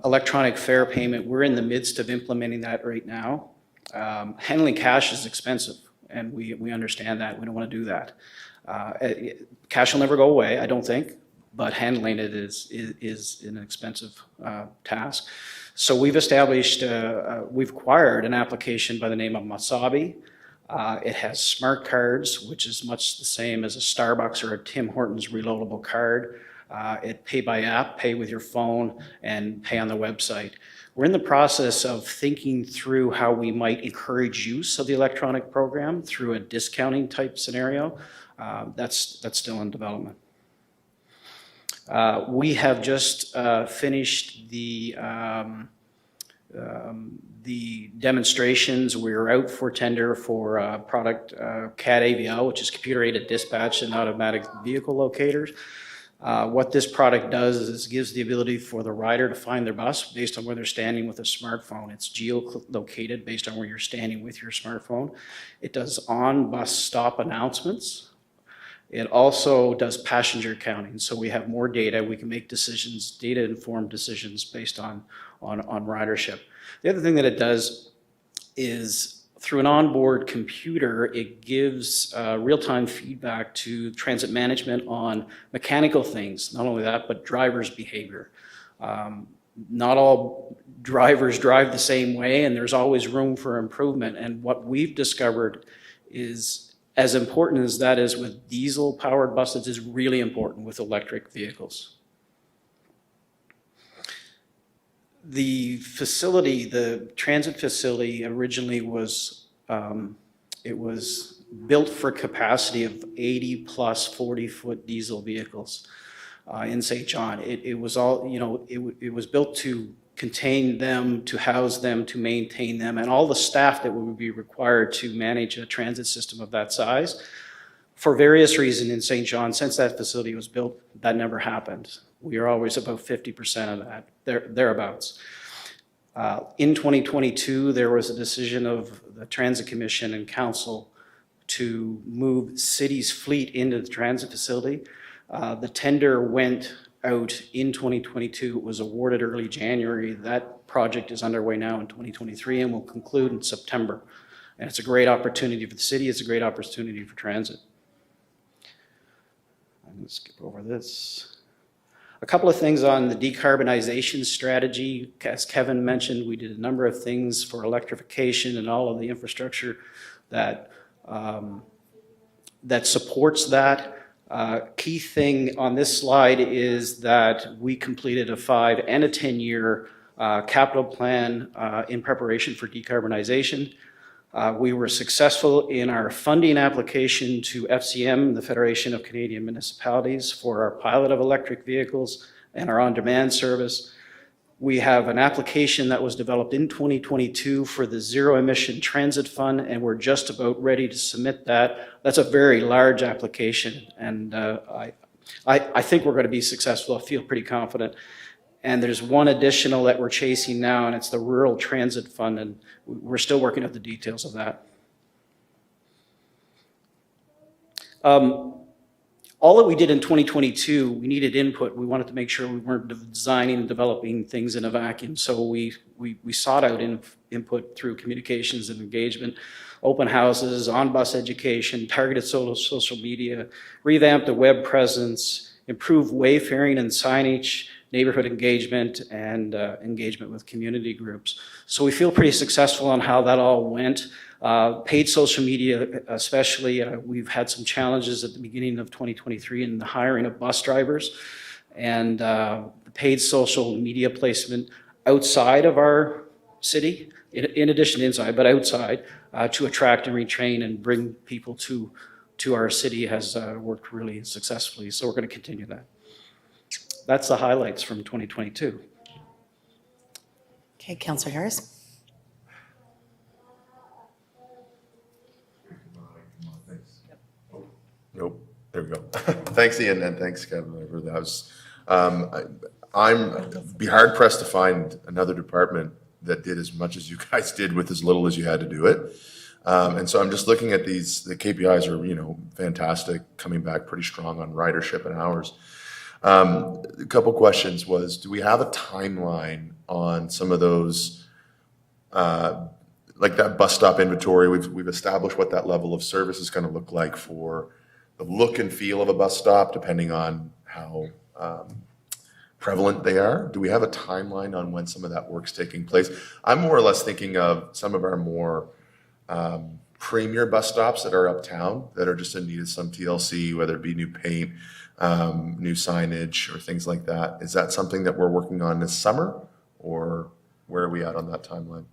Electronic fare payment, we're in the midst of implementing that right now. Handling cash is expensive, and we understand that. We don't want to do that. Cash will never go away, I don't think, but handling it is an expensive task. So we've acquired an application by the name of Masabi. It has smart cards, which is much the same as a Starbucks or a Tim Hortons reloadable card. It pay by app, pay with your phone, and pay on the website. We're in the process of thinking through how we might encourage use of the electronic program through a discounting type scenario. That's still in development. We have just finished the demonstrations. We're out for tender for product CAD AVL, which is computer-aided dispatch and automatic vehicle locators. What this product does is gives the ability for the rider to find their bus based on where they're standing with a smartphone. It's geolocated based on where you're standing with your smartphone. It does on-bus stop announcements. It also does passenger counting, so we have more data. We can make decisions, data-informed decisions based on ridership. The other thing that it does is through an onboard computer, it gives real-time feedback to transit management on mechanical things. Not only that, but drivers' behavior. Not all drivers drive the same way, and there's always room for improvement. And what we've discovered is, as important as that is with diesel-powered buses, is really important with electric vehicles. The facility, the transit facility, originally was built for capacity of 80 plus 40-foot diesel vehicles in St. John. It was all, it was built to contain them, to house them, to maintain them, and all the staff that would be required to manage a transit system of that size. For various reasons in St. John, since that facility was built, that never happened. We are always about 50% of that, thereabouts. In 2022, there was a decision of the Transit Commission and Council to move city's fleet into the transit facility. The tender went out in 2022. It was awarded early January. That project is underway now in 2023 and will conclude in September. And it's a great opportunity for the city. It's a great opportunity for transit. I'm going to skip over this. A couple of things on the decarbonization strategy. As Kevin mentioned, we did a number of things for electrification and all of the infrastructure that, that supports that. Key thing on this slide is that we completed a 5 and a 10-year capital plan in preparation for decarbonization. We were successful in our funding application to FCM, the Federation of Canadian Municipalities, for our pilot of electric vehicles and our on-demand service. We have an application that was developed in 2022 for the Zero Emission Transit Fund, and we're just about ready to submit that. That's a very large application, and I think we're going to be successful. I feel pretty confident. And there's one additional that we're chasing now, and it's the Rural Transit Fund, and we're still working out the details of that. All that we did in 2022, we needed input. We wanted to make sure we weren't designing and developing things in a vacuum. So we sought out input through communications and engagement, open houses, on-bus education, targeted social media, revamped the web presence, improved wayfaring and signage, neighborhood engagement, and engagement with community groups. So we feel pretty successful on how that all went. Paid social media especially, we've had some challenges at the beginning of 2023 in the hiring of bus drivers, and paid social media placement outside of our city, in addition to inside, but outside, to attract and retrain and bring people to our city has worked really successfully. So we're going to continue that. That's the highlights from 2022. Okay, Councillor Harris. Nope, there we go. Thanks, Ian, and thanks, Kevin, for that. I'm be hard pressed to find another department that did as much as you guys did with as little as you had to do it. And so I'm just looking at these, the KPIs are, fantastic, coming back pretty strong on ridership and hours. A couple questions was, do we have a timeline on some of those, like that bus stop inventory? We've established what that level of service is going to look like for the look and feel of a bus stop, depending on how prevalent they are. Do we have a timeline on when some of that work's taking place? I'm more or less thinking of some of our more premier bus stops that are uptown that are just in need of some TLC, whether it be new paint, new signage, or things like that. Is that something that we're working on this summer, or where are we at on that timeline?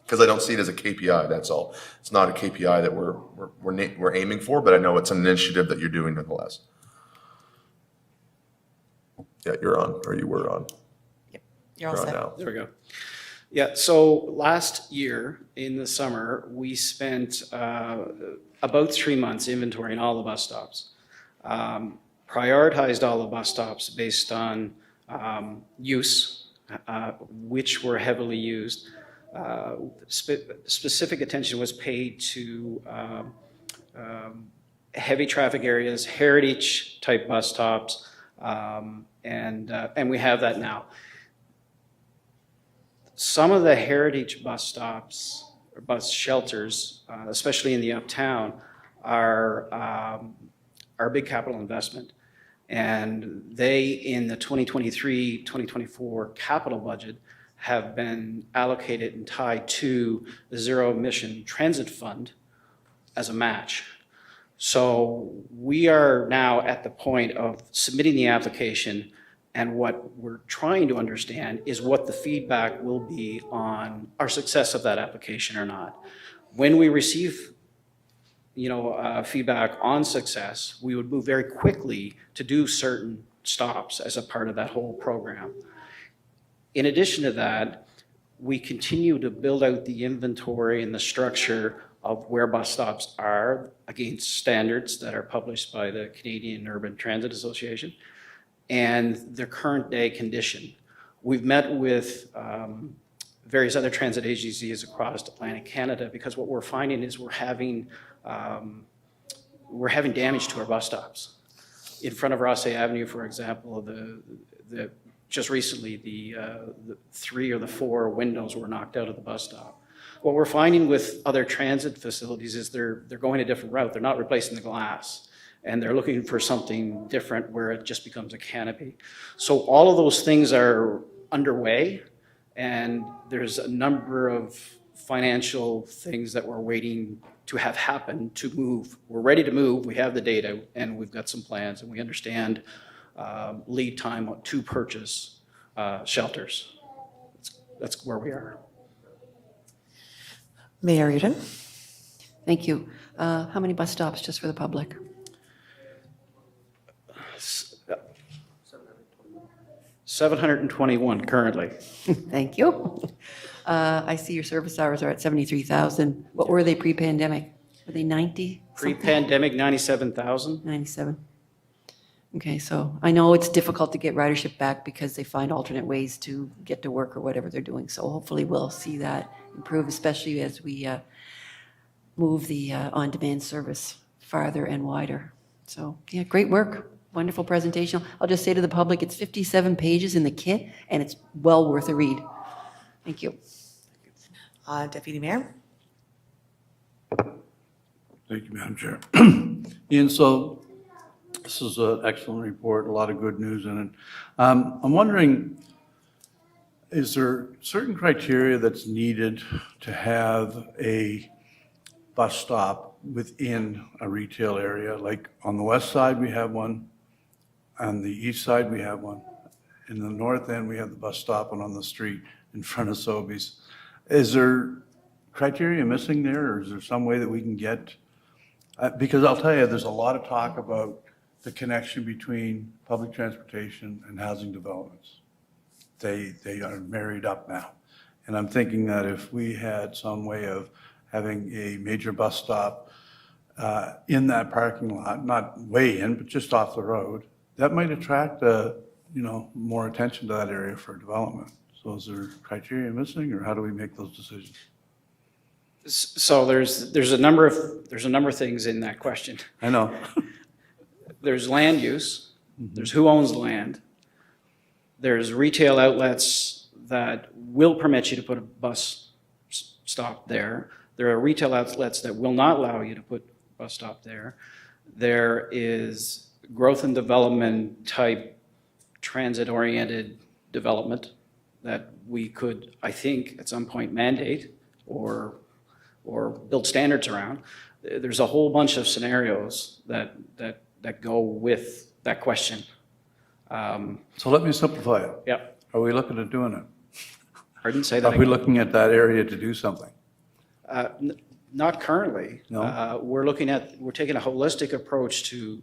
Because I don't see it as a KPI, that's all. It's not a KPI that we're aiming for, but I know it's an initiative that you're doing nonetheless. Yeah, you're on, or you were on. Yep, you're all You're on set. now. There we go. Yeah, so last year in the summer, we spent about 3 months inventorying all the bus stops. Prioritized all the bus stops based on use, which were heavily used. Specific attention was paid to heavy traffic areas, heritage type bus stops, and we have that now. Some of the heritage bus stops or bus shelters, especially in the uptown, are a big capital investment. And they, in the 2023-2024 capital budget, have been allocated and tied to the Zero Emission Transit Fund as a match. So we are now at the point of submitting the application, and what we're trying to understand is what the feedback will be on our success of that application or not. When we receive feedback on success, we would move very quickly to do certain stops as a part of that whole program. In addition to that, we continue to build out the inventory and the structure of where bus stops are against standards that are published by the Canadian Urban Transit Association and their current day condition. We've met with various other transit agencies across Atlantic Canada because what we're finding is we're having damage to our bus stops. In front of Rossay Avenue, for example, just recently the 3 or the 4 windows were knocked out of the bus stop. What we're finding with other transit facilities is they're going a different route. They're not replacing the glass. and they're looking for something different where it just becomes a canopy. So all of those things are underway, and there's a number of financial things that we're waiting to have happen to move. We're ready to move, we have the data, and we've got some plans, and we understand lead time to purchase shelters. That's where we are. Mayor Uden? Thank you. How many bus stops, just for the public? 721 currently. Thank you. I see your service hours are at 73,000. What were they pre-pandemic? Were they 90? Pre-pandemic, 97,000. 97. Okay, so I know it's difficult to get ridership back because they find alternate ways to get to work or whatever they're doing. So hopefully we'll see that improve, especially as we move the on-demand service farther and wider. So yeah, great work. Wonderful presentation. I'll just say to the public, it's 57 pages in the kit, and it's well worth a read. Thank you. Deputy Mayor? Thank you, Madam Chair. Ian, so this is an excellent report, a lot of good news in it. I'm wondering, is there certain criteria that's needed to have a bus stop within a retail area? Like on the west side, we have one. On the east side, we have one. In the north end, we have the bus stop and on the street in front of Sobeys. Is there criteria missing there, or is there some way that we can get? Because I'll tell you, there's a lot of talk about the connection between public transportation and housing developments. They are married up now. And I'm thinking that if we had some way of having a major bus stop in that parking lot, not way in, but just off the road, that might attract more attention to that area for development. So is there criteria missing, or how do we make those decisions? So there's a number of things in that question. I know. There's land use, there's who owns the land, there's retail outlets that will permit you to put a bus stop there. There are retail outlets that will not allow you to put a bus stop there. There is growth and development type transit-oriented development that we could, I think, at some point mandate or build standards around. There's a whole bunch of scenarios that go with that question. So let me simplify it. Yep. Are we looking at doing it? Pardon, say that Are we again. looking at that area to do something? Not currently. No? We're taking a holistic approach to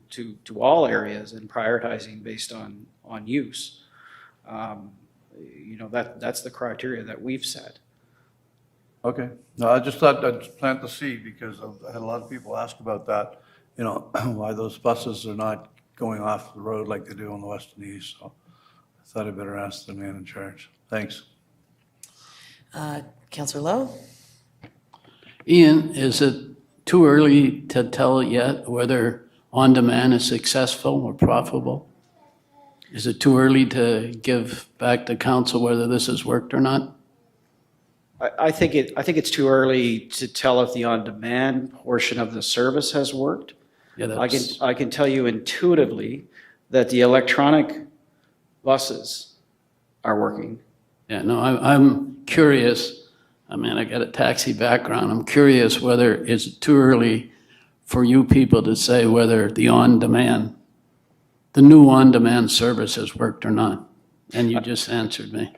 all areas and prioritizing based on use. That's the criteria that we've set. Okay. No, I just thought I'd plant the seed because I had a lot of people ask about that, why those buses are not going off the road like they do on the west and east. So I thought I'd better ask the man in charge. Thanks. Councillor Lowe? Ian, is it too early to tell yet whether on-demand is successful or profitable? Is it too early to give back to council whether this has worked or not? I think it's too early to tell if the on-demand portion of the service has worked. Yeah, I can tell you intuitively that the electronic buses are working. Yeah, no, I'm curious. I mean, I got a taxi background. I'm curious whether it's too early for you people to say whether the new on-demand service has worked or not. And you just answered me.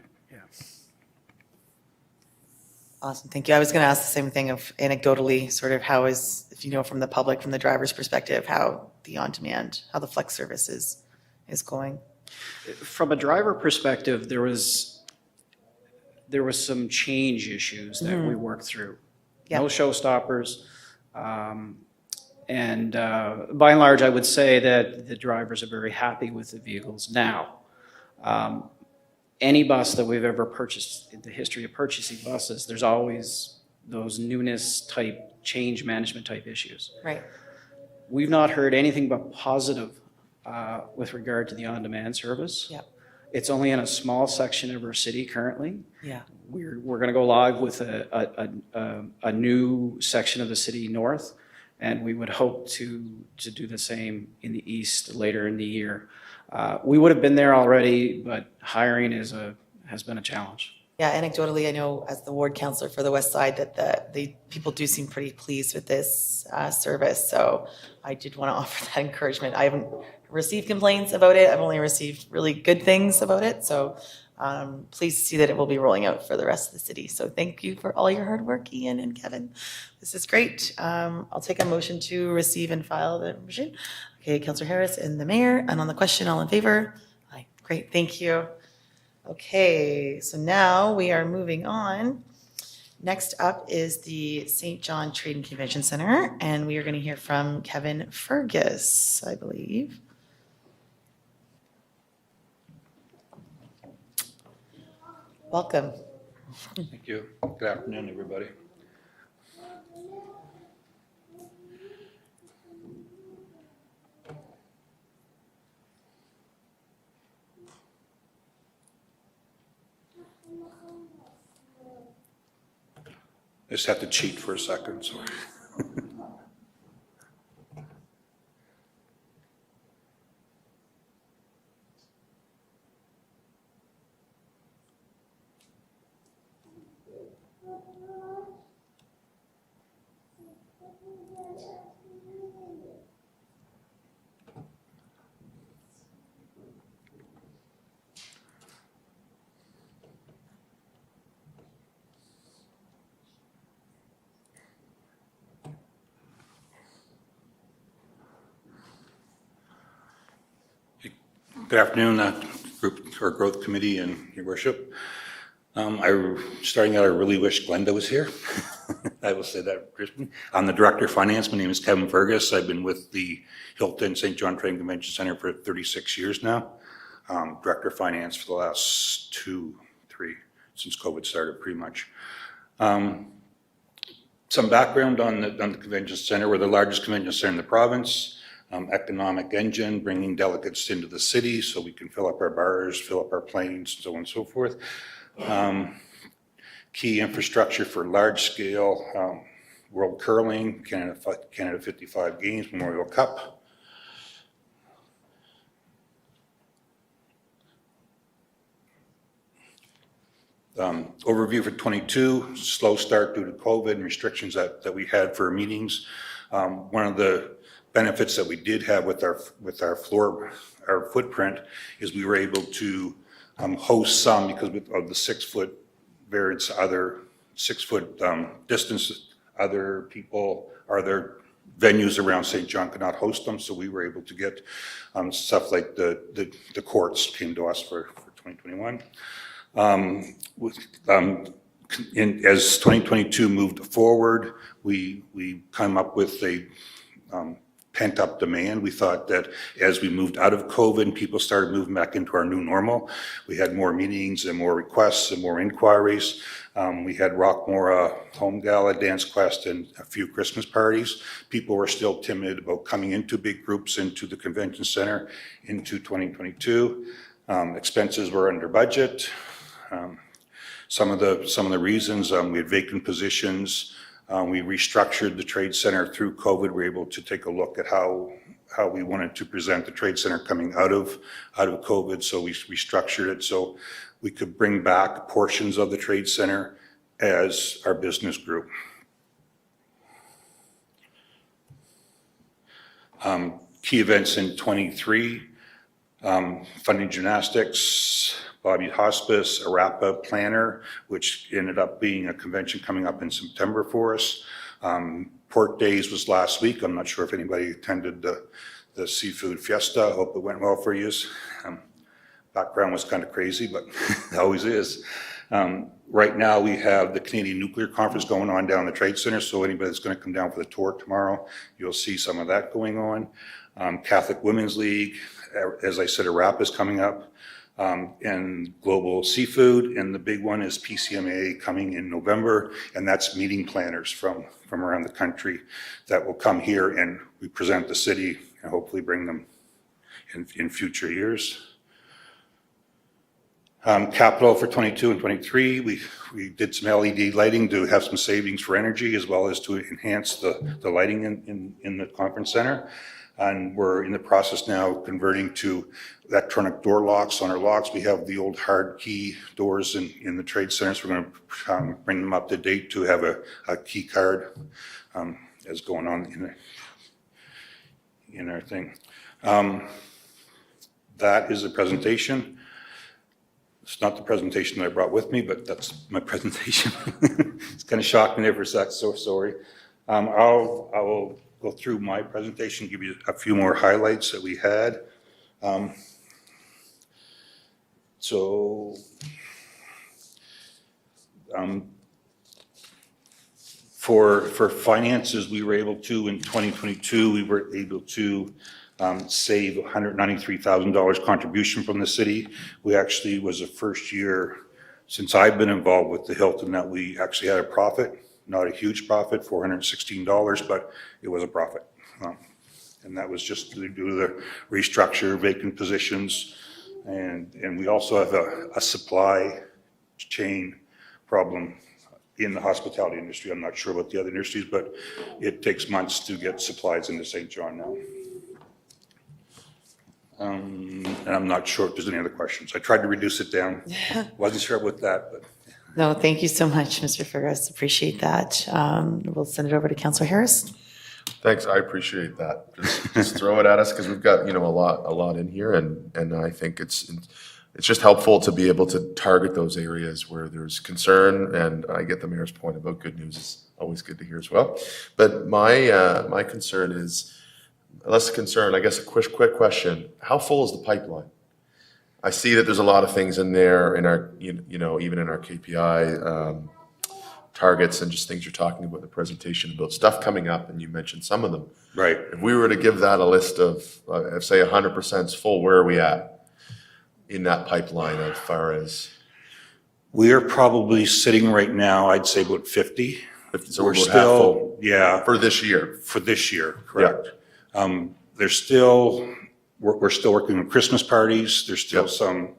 Awesome, thank you. I was going to ask the same thing of anecdotally, sort of how is, if you know from the public, from the driver's perspective, how the on-demand, how the flex service is going. From a driver perspective, there was some change issues that we worked through. Yeah. No showstoppers. And by and large, I would say that the drivers are very happy with the vehicles now. Any bus that we've ever purchased in the history of purchasing buses, there's always those newness type, change management type issues. Right. We've not heard anything but positive with regard to the on-demand service. Yeah. It's only in a small section of our city currently. Yeah. We're going to go live with a new section of the city north, and we would hope to do the same in the east later in the year. We would have been there already, but hiring has been a challenge. Yeah, anecdotally, I know as the ward counselor for the west side that the people do seem pretty pleased with this service. So I did want to offer that encouragement. I haven't received complaints about it. I've only received really good things about it. So pleased to see that it will be rolling out for the rest of the city. So thank you for all your hard work, Ian and Kevin. This is great. I'll take a motion to receive and file the motion. Okay, Councillor Harris and the mayor. And on the question, all in favor? Aye. Great, thank you. Okay, so now we are moving on. Next up is the St. John Trade and Convention Center, and we are going to hear from Kevin Fergus, I believe. Welcome. Thank you. Good afternoon, everybody. I just have to cheat for a second, so. Good afternoon, group or growth committee and your worship. Starting out, I really wish Glenda was here. I will say that, Crispin. I'm the director of finance. My name is Kevin Fergus. I've been with the Hilton St. John Trade and Convention Center for 36 years now. Director of finance for the last 2-3 since COVID started, pretty much. Some background on the convention center. We're the largest convention center in the province. Economic engine, bringing delegates into the city so we can fill up our bars, fill up our planes, so on and so forth. Key infrastructure for large scale World Curling, Canada 55 Games, Memorial Cup. Overview for 22, slow start due to COVID and restrictions that we had for meetings. One of the benefits that we did have with our footprint is we were able to host some because of the 6 foot variance, other 6 foot distance, other people, other venues around St. John could not host them, so we were able to get stuff like the courts came to us for 2021. As 2022 moved forward, we come up with a pent-up demand. We thought that as we moved out of COVID and people started moving back into our new normal, we had more meetings and more requests and more inquiries. We had Rockmore Home Gala, Dance Quest, and a few Christmas parties. People were still timid about coming into big groups into the convention center into 2022. Expenses were under budget. Some of the reasons, we had vacant positions. We restructured the trade center through COVID. We were able to take a look at how we wanted to present the trade center coming out of COVID. So we restructured it so we could bring back portions of the trade center as our business grew. Key events in 23, funding gymnastics, Bobby Hospice, Arapa Planner, which ended up being a convention coming up in September for us. Port Days was last week. I'm not sure if anybody attended the seafood fiesta. I hope it went well for you. Background was kind of crazy, but it always is. Right now we have the Canadian Nuclear Conference going on down the Trade Center, so anybody that's going to come down for the tour tomorrow, you'll see some of that going on. Catholic Women's League, as I said, Arapa is coming up. And Global Seafood, and the big one is PCMA coming in November, and that's meeting planners from around the country that will come here and represent the city and hopefully bring them in future years. Capital for 22 and 23, we did some LED lighting to have some savings for energy as well as to enhance the lighting in the conference center. And we're in the process now converting to electronic door locks on our locks. We have the old hard key doors in the trade centers. We're going to bring them up to date to have a key card as going on in our thing. That is a presentation. It's not the presentation that I brought with me, but that's my presentation. It's kind of shocked me there for a sec, so sorry. I will go through my presentation, give you a few more highlights that we had. For finances, we were able to, in 2022, we were able to save $193,000 contribution from the city. We actually was the first year since I've been involved with the Hilton that we actually had a profit, not a huge profit, $416, but it was a profit. And that was just due to the restructure, vacant positions. And we also have a supply chain problem in the hospitality industry. I'm not sure about the other industries, but it takes months to get supplies into St. John now. And I'm not sure if there's any other questions. I tried to reduce it down. Wasn't sure with that, but. No, thank you so much, Mr. Fergus. Appreciate that. We'll send it over to Councillor Harris. Thanks, I appreciate that. Just throw it at us because we've got, a lot in here, and I think it's just helpful to be able to target those areas where there's concern, and I get the mayor's point about good news is always good to hear as well. But my concern is, less concern, I guess, a quick question. How full is the pipeline? I see that there's a lot of things in there in our, even in our KPI targets and just things you're talking about in the presentation about stuff coming up, and you mentioned some of them. Right. If we were to give that a list of, say 100% is full, where are we at in that pipeline as far as? We are probably sitting right now, I'd say about 50. So we're about half still, full yeah. For this year? For this year, correct. There's still, we're still working on Christmas parties. There's still some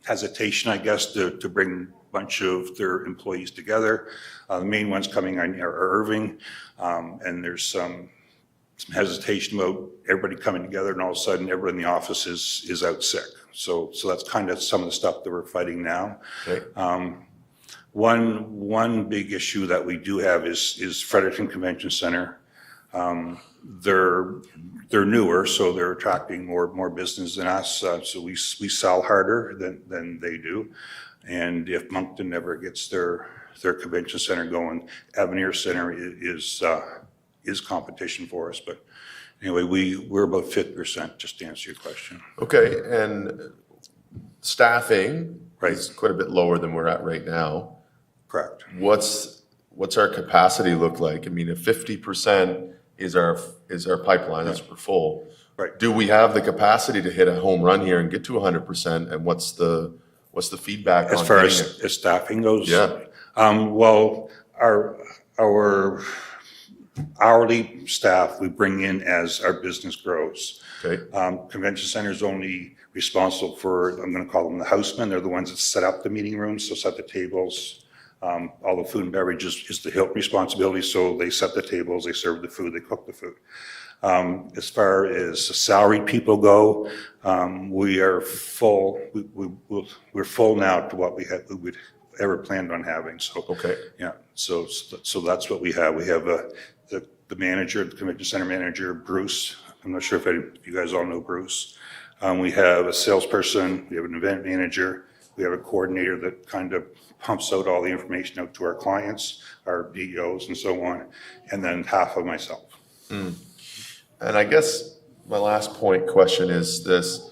hesitation, I guess, to bring a bunch of their employees together. The main ones coming on are Irving, and there's some hesitation about everybody coming together, and all of a sudden everybody in the office is out sick. So that's kind of some of the stuff that we're fighting now. Okay. One big issue that we do have is Fredericton Convention Center. They're newer, so they're attracting more business than us. So we sell harder than they do. And if Moncton never gets their convention center going, Avenir Center is competition for us. But anyway, we're about 50%, just to answer your question. Okay, and staffing is quite a bit lower than we're at right now. Correct. What's our capacity look like? I mean, if 50% is our pipeline, that's we're full. Right. Do we have the capacity to hit a home run here and get to 100%? And what's the feedback As on far getting it? as staffing goes? Yeah. Well, our hourly staff we bring in as our business grows. Okay. Convention center is only responsible for, I'm going to call them the housemen. They're the ones that set up the meeting rooms, so set the tables. All the food and beverage is the Hilton responsibility, so they set the tables, they serve the food, they cook the food. As far as salaried people go, we are full. We're full now to what we would ever planned on having. So Okay. yeah, so that's what we have. We have the manager, the convention center manager, Bruce. I'm not sure if you guys all know Bruce. We have a salesperson. We have an event manager. We have a coordinator that kind of pumps out all the information out to our clients, our DEOs and so on, and then half of myself. And I guess my last question is this.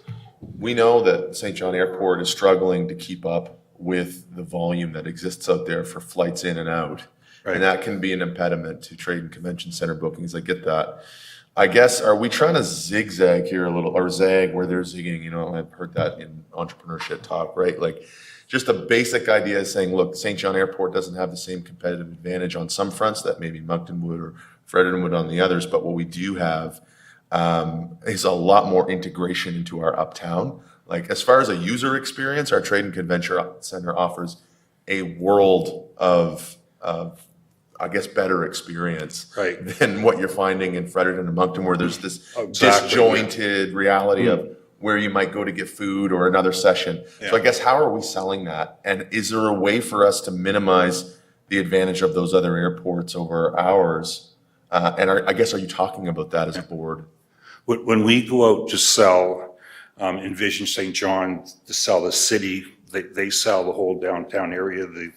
We know that St. John Airport is struggling to keep up with the volume that exists out there for flights in and out. Right. And that can be an impediment to trade and convention center bookings. I get that. I guess, are we trying to zigzag here a little, or zag where they're zigging? I've heard that in entrepreneurship talk, right? Like just a basic idea is saying, look, St. John Airport doesn't have the same competitive advantage on some fronts that maybe Moncton would or Fredericton would on the others. But what we do have is a lot more integration into our uptown, Like, as far as a user experience, our Trade and Convention Center offers a world of I guess, better experience Right. than what you're finding in Fredericton and Moncton, where there's this Exactly, disjointed reality of where you might go to get food or another session. So I guess, how are we selling that? And is there a way for us to minimize the advantage of those other airports over ours? And I guess, are you talking about that as a board? When we go out to sell, Envision St. John, to sell the city, they sell the whole downtown area, the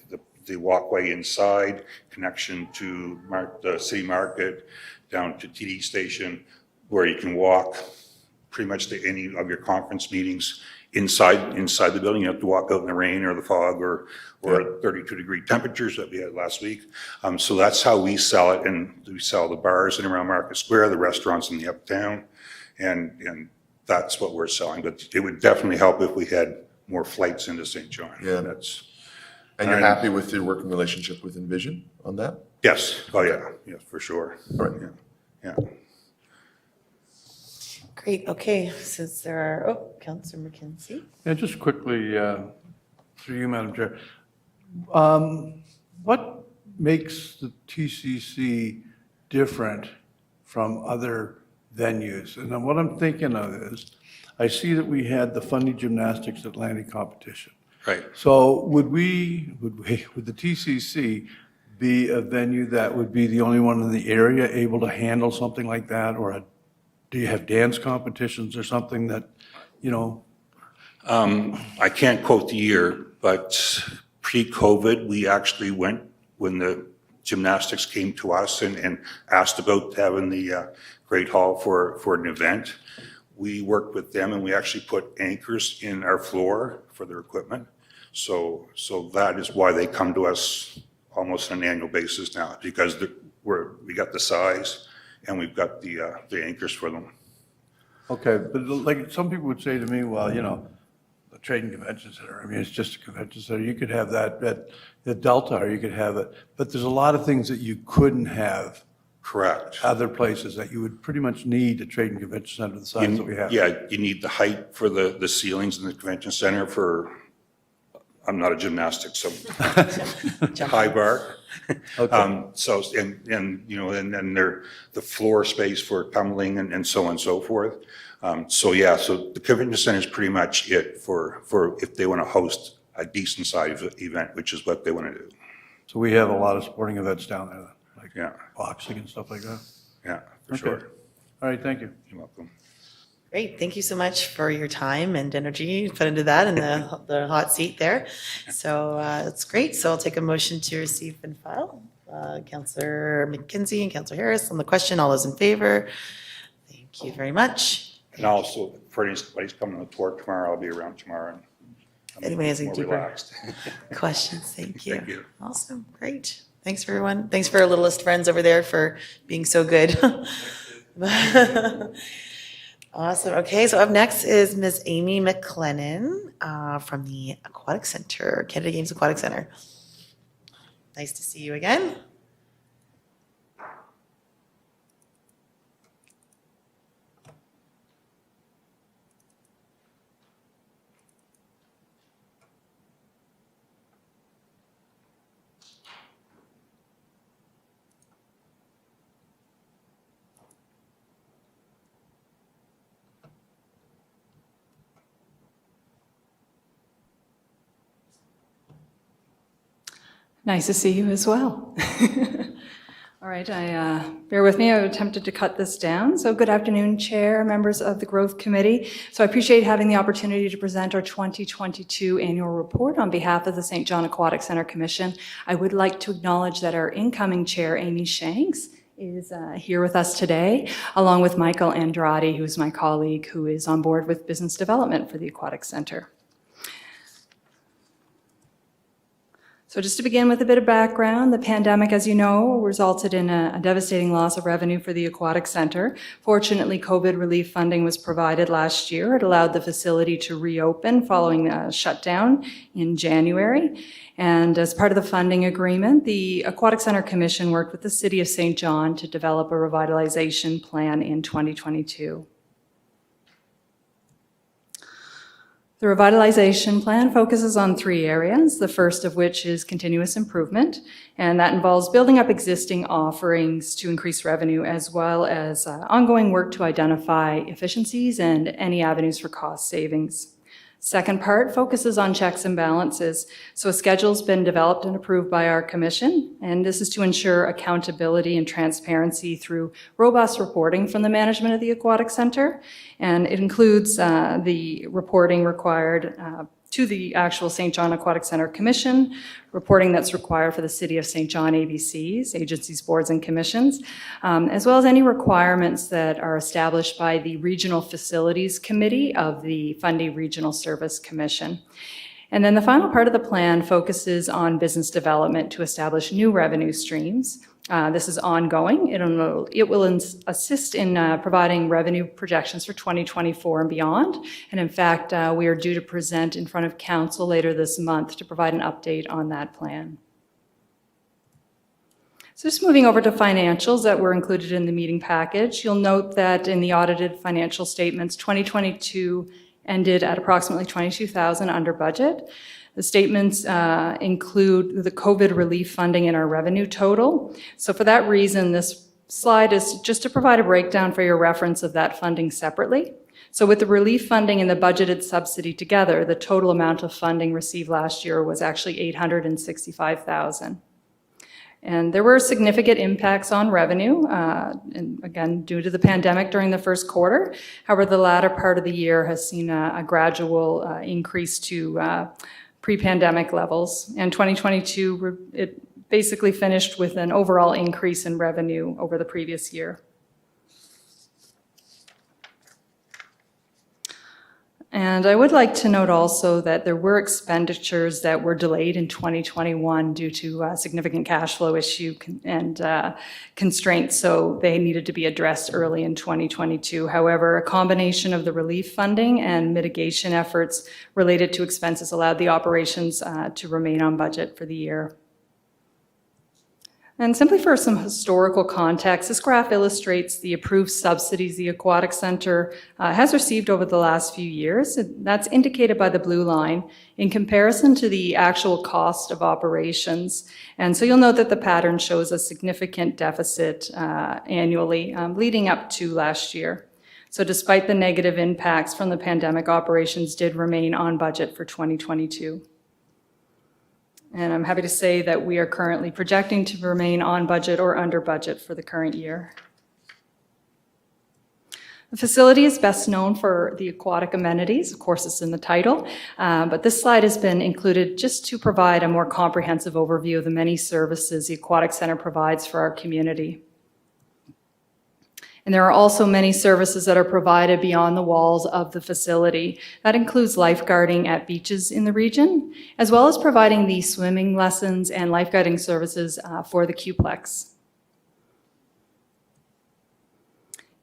walkway inside, connection to the city market, down to TD station, where you can walk pretty much to any of your conference meetings inside the building. You have to walk out in the rain or the fog or 32-degree temperatures that we had last week. So that's how we sell it, and we sell the bars in around Market Square, the restaurants in the uptown, and that's what we're selling. But it would definitely help if we had more flights into St. John. Yeah. And you're happy with your working relationship with Envision on that? Yes. Oh, yeah. Yeah, for sure. All right. Yeah. Great, okay, since there are, Councillor McKenzie. Yeah, just quickly, through you, Madam Chair. What makes the TCC different from other venues? And then what I'm thinking of is, I see that we had the Fundy Gymnastics Atlantic competition. Right. So would the TCC be a venue that would be the only one in the area able to handle something like that? Or do you have dance competitions or something that, I can't quote the year, but pre-COVID, we actually went when the gymnastics came to us and asked about having the Great Hall for an event. We worked with them and we actually put anchors in our floor for their equipment. So that is why they come to us almost on an annual basis now, because we got the size and we've got the anchors for them. okay, but like some people would say to me, well, the Trade and Convention Center, I mean, it's just a convention center. You could have that at the Delta, or you could have it, but there's a lot of things that you couldn't have Correct. other places that you would pretty much need a Trade and Convention Center the size that we have. Yeah, you need the height for the ceilings in the convention center I'm not a gymnast, so high bar. So, and then the floor space for tumbling and so on and so forth. So the convention center is pretty much it for if they want to host a decent sized event, which is what they want to do. So we have a lot of sporting events down there, like Yeah. boxing and stuff like that. Yeah, for Okay. sure. All right, thank you. You're welcome. Great, thank you so much for your time and energy you put into that and the hot seat there. So it's great, so I'll take a motion to receive and file. Councillor McKenzie and Councillor Harris on the question, all those in favor? Thank you very much. And also, for anybody's coming on the tour tomorrow, I'll be around tomorrow. And Anybody has any more deeper relaxed. questions? Thank you. Thank you. Awesome, great. Thanks, everyone. Thanks for our littlest friends over there for being so good. Awesome. Okay, so up next is Ms. Amy McLennan from the Aquatic Center, Canada Games Aquatic Center. Nice to see you again. Nice to see you as well. All right, bear with me. I attempted to cut this down. So good afternoon, Chair, members of the Growth Committee. So I appreciate having the opportunity to present our 2022 annual report on behalf of the St. John Aquatic Center Commission. I would like to acknowledge that our incoming chair, Amy Shanks, is here with us today, along with Michael Andrade, who is my colleague, who is on board with business development for the Aquatic Center. So just to begin with a bit of background, the pandemic, as you know, resulted in a devastating loss of revenue for the Aquatic Center. Fortunately, COVID relief funding was provided last year. It allowed the facility to reopen following the shutdown in January. And as part of the funding agreement, the Aquatic Center Commission worked with the City of St. John to develop a revitalization plan in 2022. The revitalization plan focuses on 3 areas, the first of which is continuous improvement, and that involves building up existing offerings to increase revenue, as well as ongoing work to identify efficiencies and any avenues for cost savings. Second part focuses on checks and balances. So a schedule's been developed and approved by our commission, and this is to ensure accountability and transparency through robust reporting from the management of the Aquatic Center. And it includes the reporting required to the actual St. John Aquatic Center Commission, reporting that's required for the City of St. John ABCs, agencies, boards, and commissions, as well as any requirements that are established by the Regional Facilities Committee of the Fundy Regional Service Commission. And then the final part of the plan focuses on business development to establish new revenue streams. This is ongoing. It will assist in providing revenue projections for 2024 and beyond. And in fact, we are due to present in front of council later this month to provide an update on that plan. So just moving over to financials that were included in the meeting package, you'll note that in the audited financial statements, 2022 ended at approximately $22,000 under budget. The statements include the COVID relief funding in our revenue total. So for that reason, this slide is just to provide a breakdown for your reference of that funding separately. So with the relief funding and the budgeted subsidy together, the total amount of funding received last year was actually $865,000. And there were significant impacts on revenue, and again, due to the pandemic during the first quarter. However, the latter part of the year has seen a gradual increase to pre-pandemic levels. And 2022, it basically finished with an overall increase in revenue over the previous year. And I would like to note also that there were expenditures that were delayed in 2021 due to significant cash flow issue and constraints, so they needed to be addressed early in 2022. However, a combination of the relief funding and mitigation efforts related to expenses allowed the operations to remain on budget for the year. And simply for some historical context, this graph illustrates the approved subsidies the Aquatic Center has received over the last few years. That's indicated by the blue line in comparison to the actual cost of operations. And so you'll note that the pattern shows a significant deficit annually leading up to last year. So despite the negative impacts from the pandemic, operations did remain on budget for 2022. And I'm happy to say that we are currently projecting to remain on budget or under budget for the current year. The facility is best known for the aquatic amenities. Of course, it's in the title, but this slide has been included just to provide a more comprehensive overview of the many services the Aquatic Center provides for our community. And there are also many services that are provided beyond the walls of the facility. That includes lifeguarding at beaches in the region, as well as providing the swimming lessons and lifeguarding services for the Q-Plex.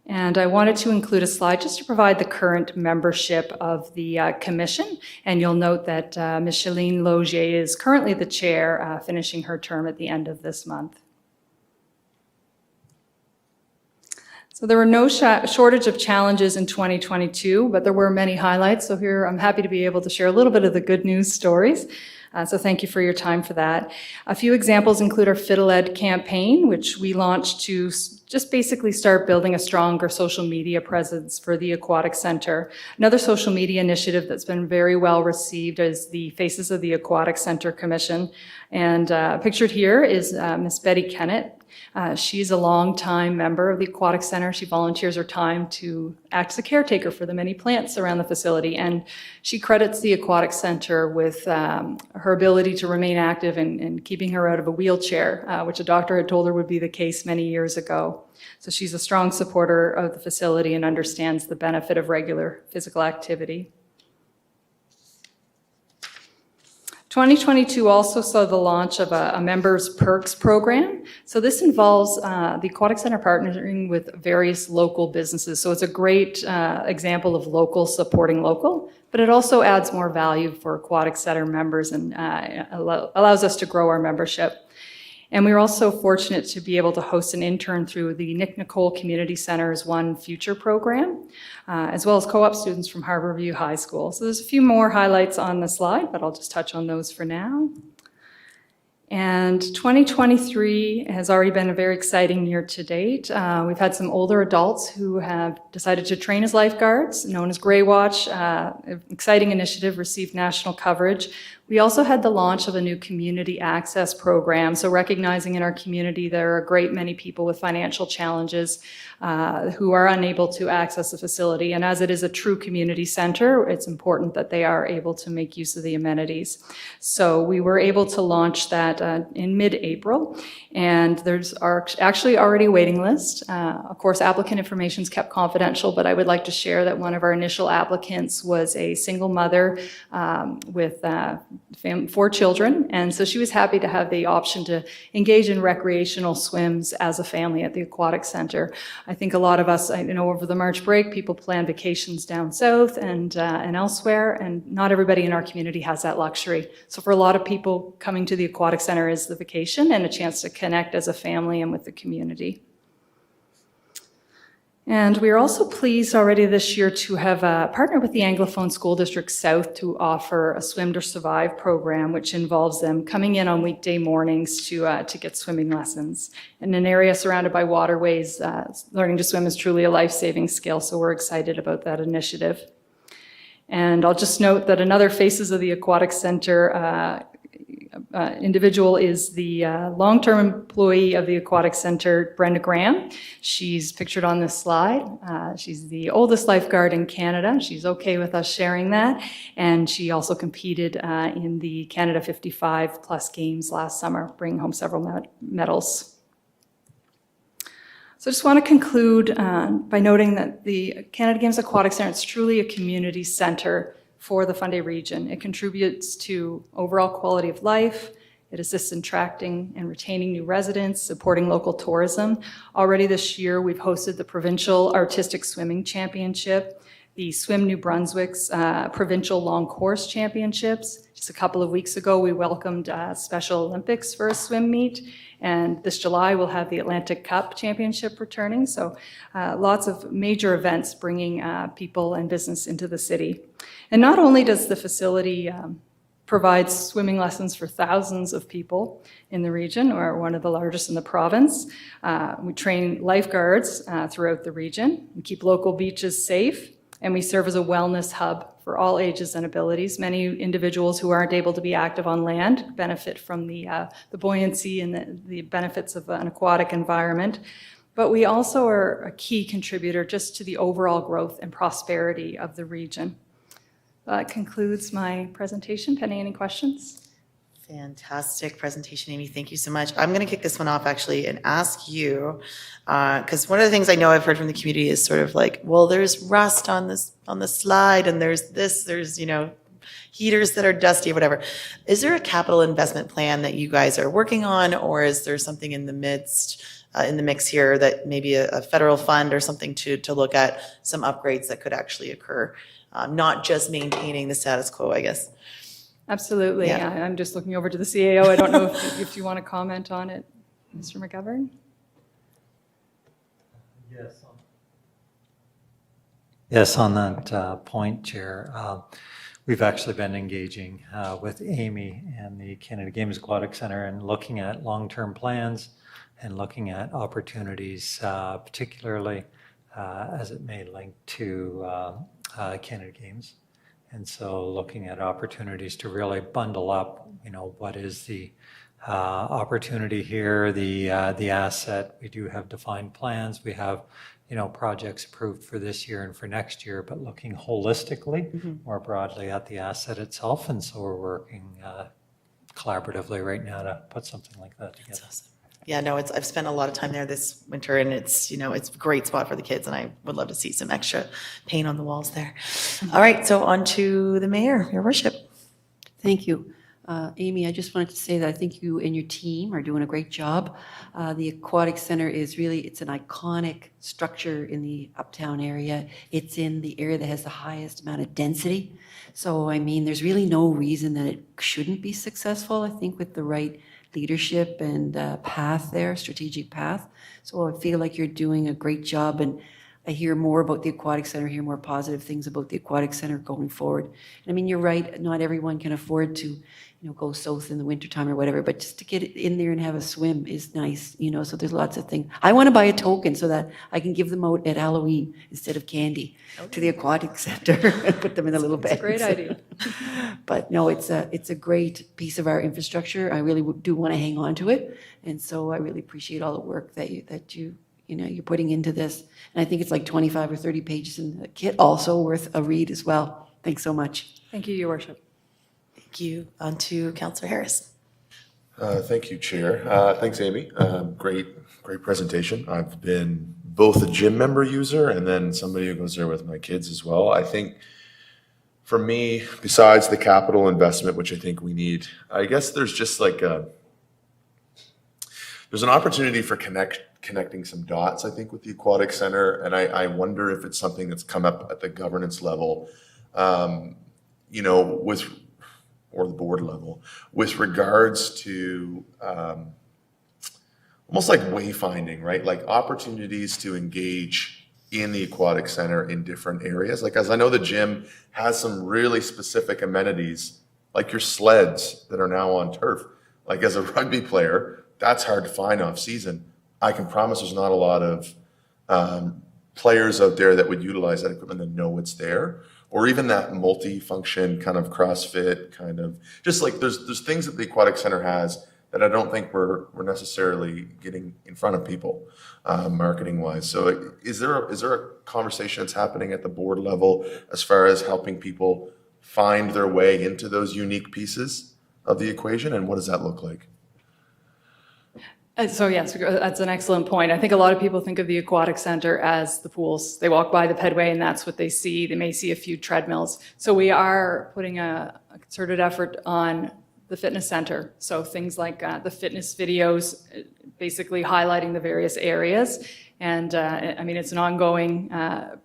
And I wanted to include a slide just to provide the current membership of the commission. And you'll note that Ms. Shailene Logier is currently the chair, finishing her term at the end of this month. So there were no shortage of challenges in 2022, but there were many highlights. So here I'm happy to be able to share a little bit of the good news stories. So thank you for your time for that. A few examples include our Fiddle Ed campaign, which we launched to just basically start building a stronger social media presence for the Aquatic Center. Another social media initiative that's been very well received is the Faces of the Aquatic Center Commission. And pictured here is Miss Betty Kennett. She's a longtime member of the Aquatic Center. She volunteers her time to act as a caretaker for the many plants around the facility. And she credits the Aquatic Center with her ability to remain active and keeping her out of a wheelchair, which a doctor had told her would be the case many years ago. So she's a strong supporter of the facility and understands the benefit of regular physical activity. 2022 also saw the launch of a Members Perks program. So this involves the Aquatic Center partnering with various local businesses. So it's a great example of local supporting local, but it also adds more value for Aquatic Center members and allows us to grow our membership. And we were also fortunate to be able to host an intern through the Nick Nicole Community Center's One Future program, as well as co-op students from Harborview High School. So there's a few more highlights on the slide, but I'll just touch on those for now. And 2023 has already been a very exciting year to date. We've had some older adults who have decided to train as lifeguards, known as Grey Watch. An exciting initiative, received national coverage. We also had the launch of a new community access program. So recognizing in our community there are a great many people with financial challenges who are unable to access the facility. And as it is a true community center, it's important that they are able to make use of the amenities. So we were able to launch that in mid-April, and there's actually already a waiting list. Of course, applicant information is kept confidential, but I would like to share that one of our initial applicants was a single mother with 4 children, and so she was happy to have the option to engage in recreational swims as a family at the Aquatic Center. I think a lot of us, over the March break, people plan vacations down south and elsewhere, and not everybody in our community has that luxury. So for a lot of people, coming to the Aquatic Center is the vacation and a chance to connect as a family and with the community. And we are also pleased already this year to have partnered with the Anglophone School District South to offer a Swim to Survive program, which involves them coming in on weekday mornings to get swimming lessons. In an area surrounded by waterways, learning to swim is truly a life-saving skill, so we're excited about that initiative. And I'll just note that another Faces of the Aquatic Center individual is the long-term employee of the Aquatic Center, Brenda Graham. She's pictured on this slide. She's the oldest lifeguard in Canada. She's okay with us sharing that. And she also competed in the Canada 55 Plus Games last summer, bringing home several medals. So I just want to conclude by noting that the Canada Games Aquatic Center is truly a community center for the Fundy region. It contributes to overall quality of life. It assists in attracting and retaining new residents, supporting local tourism. Already this year, we've hosted the Provincial Artistic Swimming Championship, the Swim New Brunswick's Provincial Long Course Championships. Just a couple of weeks ago, we welcomed Special Olympics for a swim meet. And this July, we'll have the Atlantic Cup Championship returning. So lots of major events bringing people and business into the city. And not only does the facility provide swimming lessons for thousands of people in the region, or one of the largest in the province, we train lifeguards throughout the region. We keep local beaches safe, and we serve as a wellness hub for all ages and abilities. Many individuals who aren't able to be active on land benefit from the buoyancy and the benefits of an aquatic environment. But we also are a key contributor just to the overall growth and prosperity of the region. That concludes my presentation. Penny, any questions? Fantastic presentation, Amy. Thank you so much. I'm going to kick this one off actually and ask you, because one of the things I know I've heard from the community is sort of like, well, there's rust on the slide, and there's heaters that are dusty or whatever. Is there a capital investment plan that you guys are working on, or is there something in the mix here that maybe a federal fund or something to look at some upgrades that could actually occur, not just maintaining the status quo, I guess? Absolutely. Yeah. I'm just looking over to the CAO. I don't know if you want to comment on it, Mr. McGovern? Yes, on that point, Chair. We've actually been engaging with Amy and the Canada Games Aquatic Center and looking at long-term plans and looking at opportunities, particularly as it may link to Canada Games. And so looking at opportunities to really bundle up, what is the opportunity here, the asset. We do have defined plans. We have, projects approved for this year and for next year, but looking holistically, more broadly at the asset itself. And so we're working collaboratively right now to put something like that together. That's awesome. Yeah, no, I've spent a lot of time there this winter, and it's a great spot for the kids, and I would love to see some extra paint on the walls there. All right, so on to the mayor, your worship. Thank you. Amy, I just wanted to say that I think you and your team are doing a great job. The Aquatic Center is it's an iconic structure in the uptown area. It's in the area that has the highest amount of density. So, there's really no reason that it shouldn't be successful. I think with the right leadership and path there, strategic path. So I feel like you're doing a great job, and I hear more about the Aquatic Center, hear more positive things about the Aquatic Center going forward. I mean, you're right, not everyone can afford to, go south in the wintertime or whatever, but just to get in there and have a swim is nice, so there's lots of things. I want to buy a token so that I can give them out at Halloween instead of candy to the Aquatic Center and put them in the little beds. It's a great idea. But no, it's a great piece of our infrastructure. I really do want to hang on to it. And so I really appreciate all the work that you're putting into this. And I think it's like 25 or 30 pages in the kit, also worth a read as well. Thanks so much. Thank you, Your Worship. Thank you. On to Councillor Harris. Thank you, Chair. Thanks, Amy. Great presentation. I've been both a gym member user and then somebody who goes there with my kids as well. I think for me, besides the capital investment, which I think we need, I guess there's just like there's an opportunity for connecting some dots, I think, with the Aquatic Center. And I wonder if it's something that's come up at the governance level, or the board level, with regards to almost like wayfinding, right? Like opportunities to engage in the Aquatic Center in different areas. Like, as I know the gym has some really specific amenities, like your sleds that are now on turf. Like, as a rugby player, that's hard to find off season. I can promise there's not a lot of players out there that would utilize that equipment and know it's there. Or even that multi-function kind of CrossFit kind of, just like there's things that the Aquatic Center has that I don't think we're necessarily getting in front of people marketing wise. So is there a conversation that's happening at the board level as far as helping people find their way into those unique pieces of the equation, and what does that look like? So yes, that's an excellent point. I think a lot of people think of the Aquatic Center as the pools. They walk by the pedway and that's what they see. They may see a few treadmills. So we are putting a concerted effort on the fitness center. So things like the fitness videos, basically highlighting the various areas. And I mean, it's an ongoing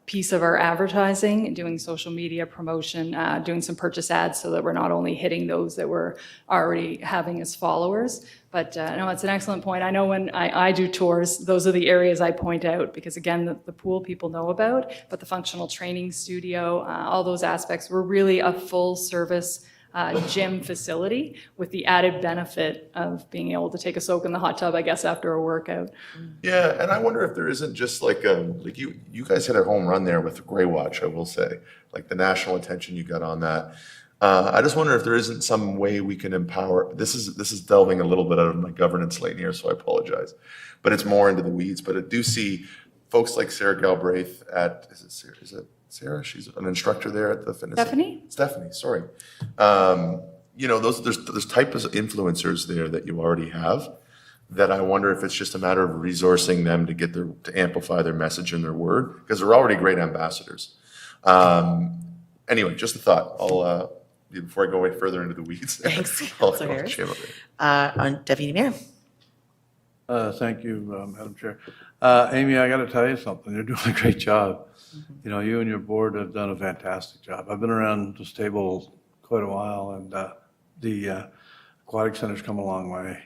piece of our advertising, doing social media promotion, doing some purchase ads so that we're not only hitting those that we're already having as followers. But no, it's an excellent point. I know when I do tours, those are the areas I point out because, again, the pool people know about, but the functional training studio, all those aspects, we're really a full service gym facility with the added benefit of being able to take a soak in the hot tub, I guess, after a workout. Yeah, and I wonder if there isn't just like you guys hit a home run there with Grey Watch, I will say, like the national attention you got on that. I just wonder if there isn't some way we can empower. This is delving a little bit out of my governance lane here, so I apologize, but it's more into the weeds. But I do see folks like Sarah Galbraith at is it Sarah? She's an instructor there at the fitness. Stephanie, sorry. There's types of influencers there that you already have that I wonder if it's just a matter of resourcing them to get to amplify their message and their word, because they're already great ambassadors. Anyway, just a thought. Before I go way further into the weeds. Thanks, I'll Councillor Harris. jam up there. On Deputy Mayor. Thank you, Madam Chair. Amy, I got to tell you something. You're doing a great job. You and your board have done a fantastic job. I've been around this table quite a while, and the Aquatic Center's come a long way,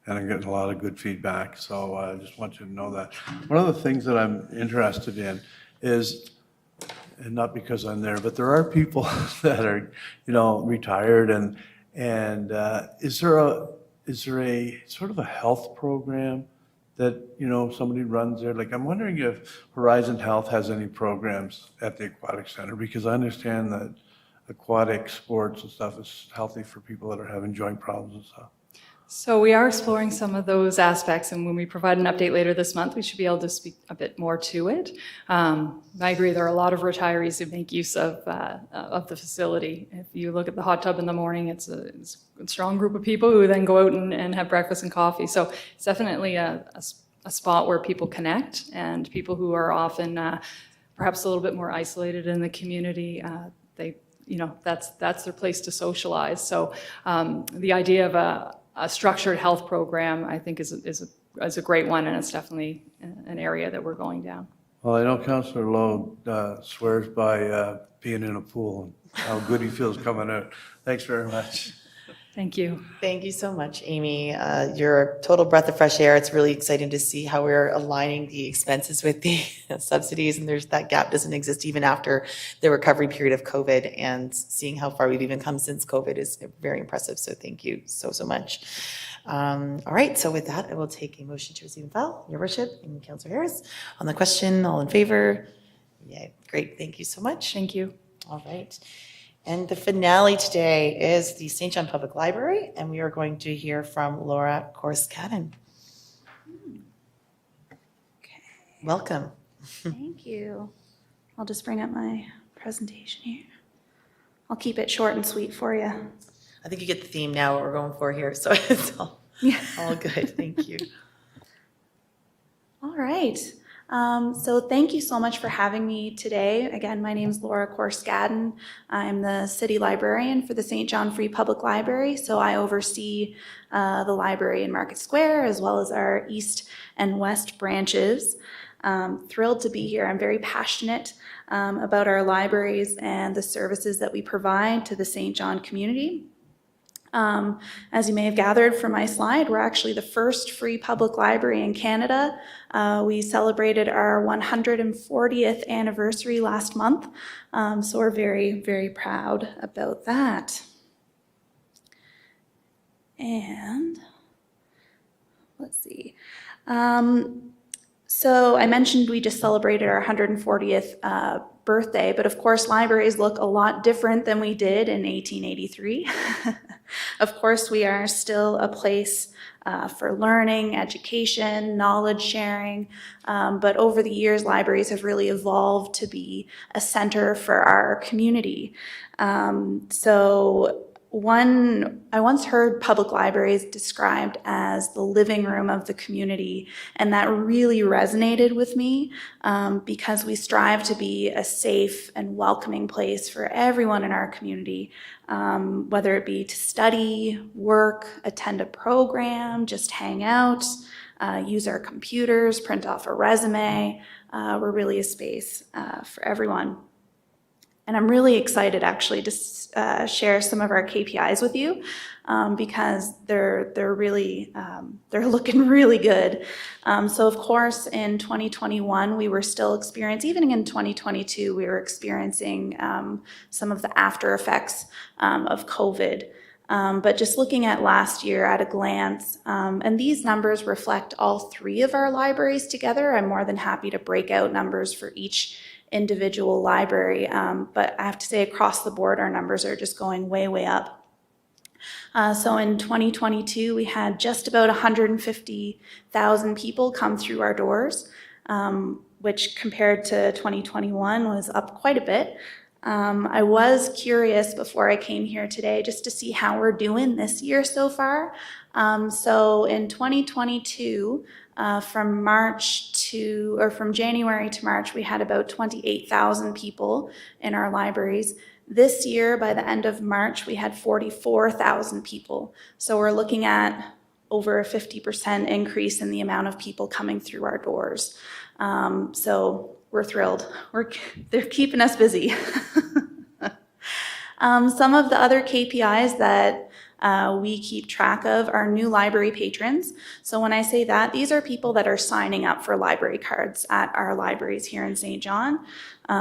and I'm getting a lot of good feedback. So I just want you to know that. One of the things that I'm interested in is, and not because I'm there, but there are people that are, retired, and is there a sort of a health program that, somebody runs there? Like, I'm wondering if Horizon Health has any programs at the Aquatic Center, because I understand that aquatic sports and stuff is healthy for people that are having joint problems and stuff. So we are exploring some of those aspects, and when we provide an update later this month, we should be able to speak a bit more to it. I agree, there are a lot of retirees who make use of the facility. If you look at the hot tub in the morning, it's a strong group of people who then go out and have breakfast and coffee. So it's definitely a spot where people connect, and people who are often perhaps a little bit more isolated in the community, that's their place to socialize. So the idea of a structured health program, I think, is a great one, and it's definitely an area that we're going down. Well, I know Councillor Lowe swears by being in a pool and how good he feels coming out. Thanks very much. Thank you. Thank you so much, Amy. You're a total breath of fresh air. It's really exciting to see how we're aligning the expenses with the subsidies, and that gap doesn't exist even after the recovery period of COVID. And seeing how far we've even come since COVID is very impressive. So thank you so much. All right, so with that, I will take a motion to receive and file. Your worship, and Councillor Harris. On the question, all in favor? Yeah, great. Thank you so much. Thank you. All right. And the finale today is the St. John Public Library, and we are going to hear from Laura Korsgaden. Okay. Welcome. Thank you. I'll just bring up my presentation here. I'll keep it short and sweet for you. I think you get the theme now, what we're going for here, so it's all good. Thank you. All right. So thank you so much for having me today. Again, my name is Laura Korsgaden. I'm the city librarian for the St. John Free Public Library. So I oversee the library in Market Square as well as our east and west branches. Thrilled to be here. I'm very passionate about our libraries and the services that we provide to the St. John community. As you may have gathered from my slide, we're actually the first free public library in Canada. We celebrated our 140th anniversary last month, so we're very, very proud about that. And let's see. So I mentioned we just celebrated our 140th birthday, but of course libraries look a lot different than we did in 1883. Of course, we are still a place for learning, education, knowledge sharing, but over the years, libraries have really evolved to be a center for our community. I once heard public libraries described as the living room of the community, and that really resonated with me because we strive to be a safe and welcoming place for everyone in our community, whether it be to study, work, attend a program, just hang out, use our computers, print off a resume. We're really a space for everyone. And I'm really excited actually to share some of our KPIs with you because they're really they're looking really good. So of course in 2021 we were still experiencing, even in 2022 we were experiencing some of the after effects of COVID. But just looking at last year at a glance, and these numbers reflect all three of our libraries together. I'm more than happy to break out numbers for each individual library, but I have to say across the board our numbers are just going way, way up. So in 2022 we had just about 150,000 people come through our doors, which compared to 2021 was up quite a bit. I was curious before I came here today just to see how we're doing this year so far. So in 2022, from January to March, we had about 28,000 people in our libraries. This year, by the end of March, we had 44,000 people. So we're looking at over a 50% increase in the amount of people coming through our doors. So we're thrilled. They're keeping us busy. Some of the other KPIs that we keep track of are new library patrons. So when I say that, these are people that are signing up for library cards at our libraries here in St. John.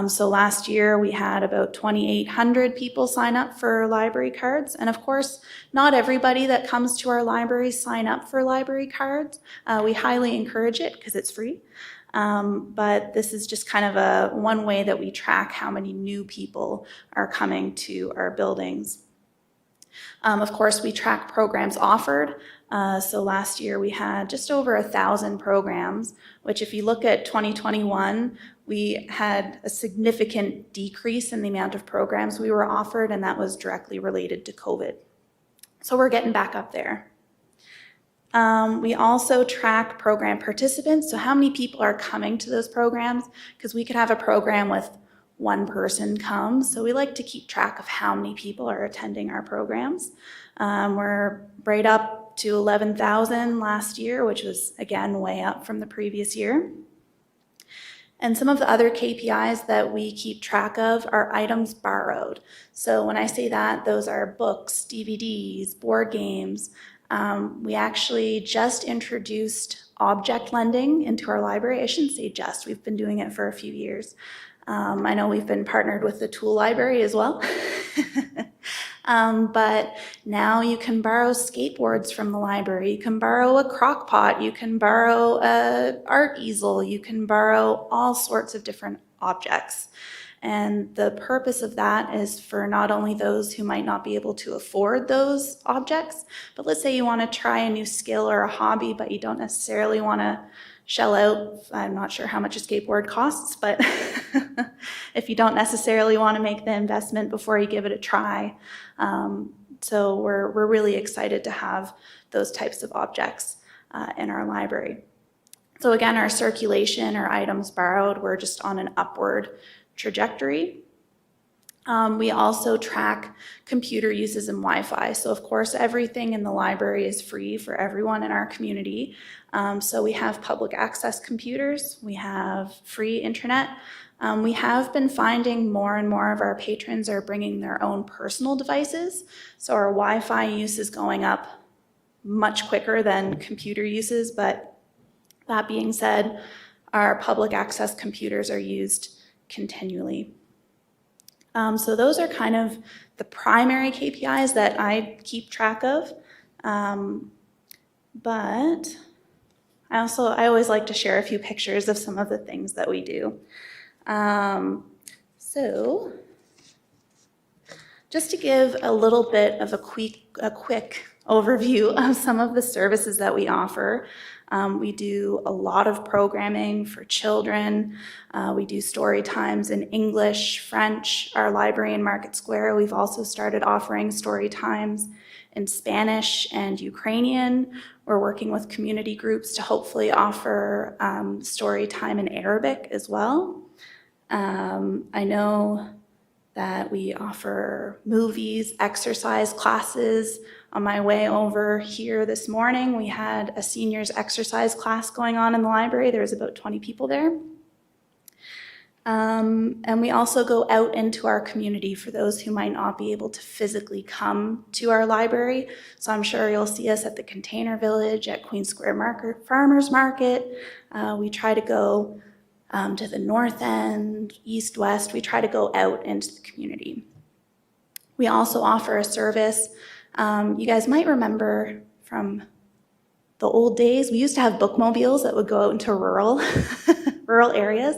So last year we had about 2,800 people sign up for library cards. And of course, not everybody that comes to our libraries sign up for library cards. We highly encourage it because it's free. But this is just kind of one way that we track how many new people are coming to our buildings. Of course, we track programs offered. So last year we had just over 1,000 programs, which if you look at 2021, we had a significant decrease in the amount of programs we were offered, and that was directly related to COVID. So we're getting back up there. We also track program participants, so how many people are coming to those programs, because we could have a program with one person come, so we like to keep track of how many people are attending our programs. We're right up to 11,000 last year, which was again way up from the previous year. And some of the other KPIs that we keep track of are items borrowed. So when I say that, those are books, DVDs, board games. We actually just introduced object lending into our library. I shouldn't say just, we've been doing it for a few years. I know we've been partnered with the Tool Library as well. But now you can borrow skateboards from the library, you can borrow a crock pot, you can borrow an art easel, you can borrow all sorts of different objects. And the purpose of that is for not only those who might not be able to afford those objects, but let's say you want to try a new skill or a hobby, but you don't necessarily want to shell out, I'm not sure how much a skateboard costs, but if you don't necessarily want to make the investment before you give it a try. So we're really excited to have those types of objects in our library. So again, our circulation or items borrowed, we're just on an upward trajectory. We also track computer uses and Wi-Fi. So of course, everything in the library is free for everyone in our community. So we have public access computers, we have free internet. We have been finding more and more of our patrons are bringing their own personal devices. So our Wi-Fi use is going up much quicker than computer uses, but that being said, our public access computers are used continually. So those are kind of the primary KPIs that I keep track of. But I always like to share a few pictures of some of the things that we do. So just to give a little bit of a quick overview of some of the services that we offer. We do a lot of programming for children. We do story times in English, French. Our library in Market Square, we've also started offering story times in Spanish and Ukrainian. We're working with community groups to hopefully offer story time in Arabic as well. I know that we offer movies, exercise classes. On my way over here this morning, we had a seniors exercise class going on in the library. There was about 20 people there. And we also go out into our community for those who might not be able to physically come to our library. So I'm sure you'll see us at the Container Village, at Queen Square Farmers Market. We try to go to the north end, east, west. We try to go out into the community. We also offer a service. You guys might remember from the old days, we used to have bookmobiles that would go out into rural areas.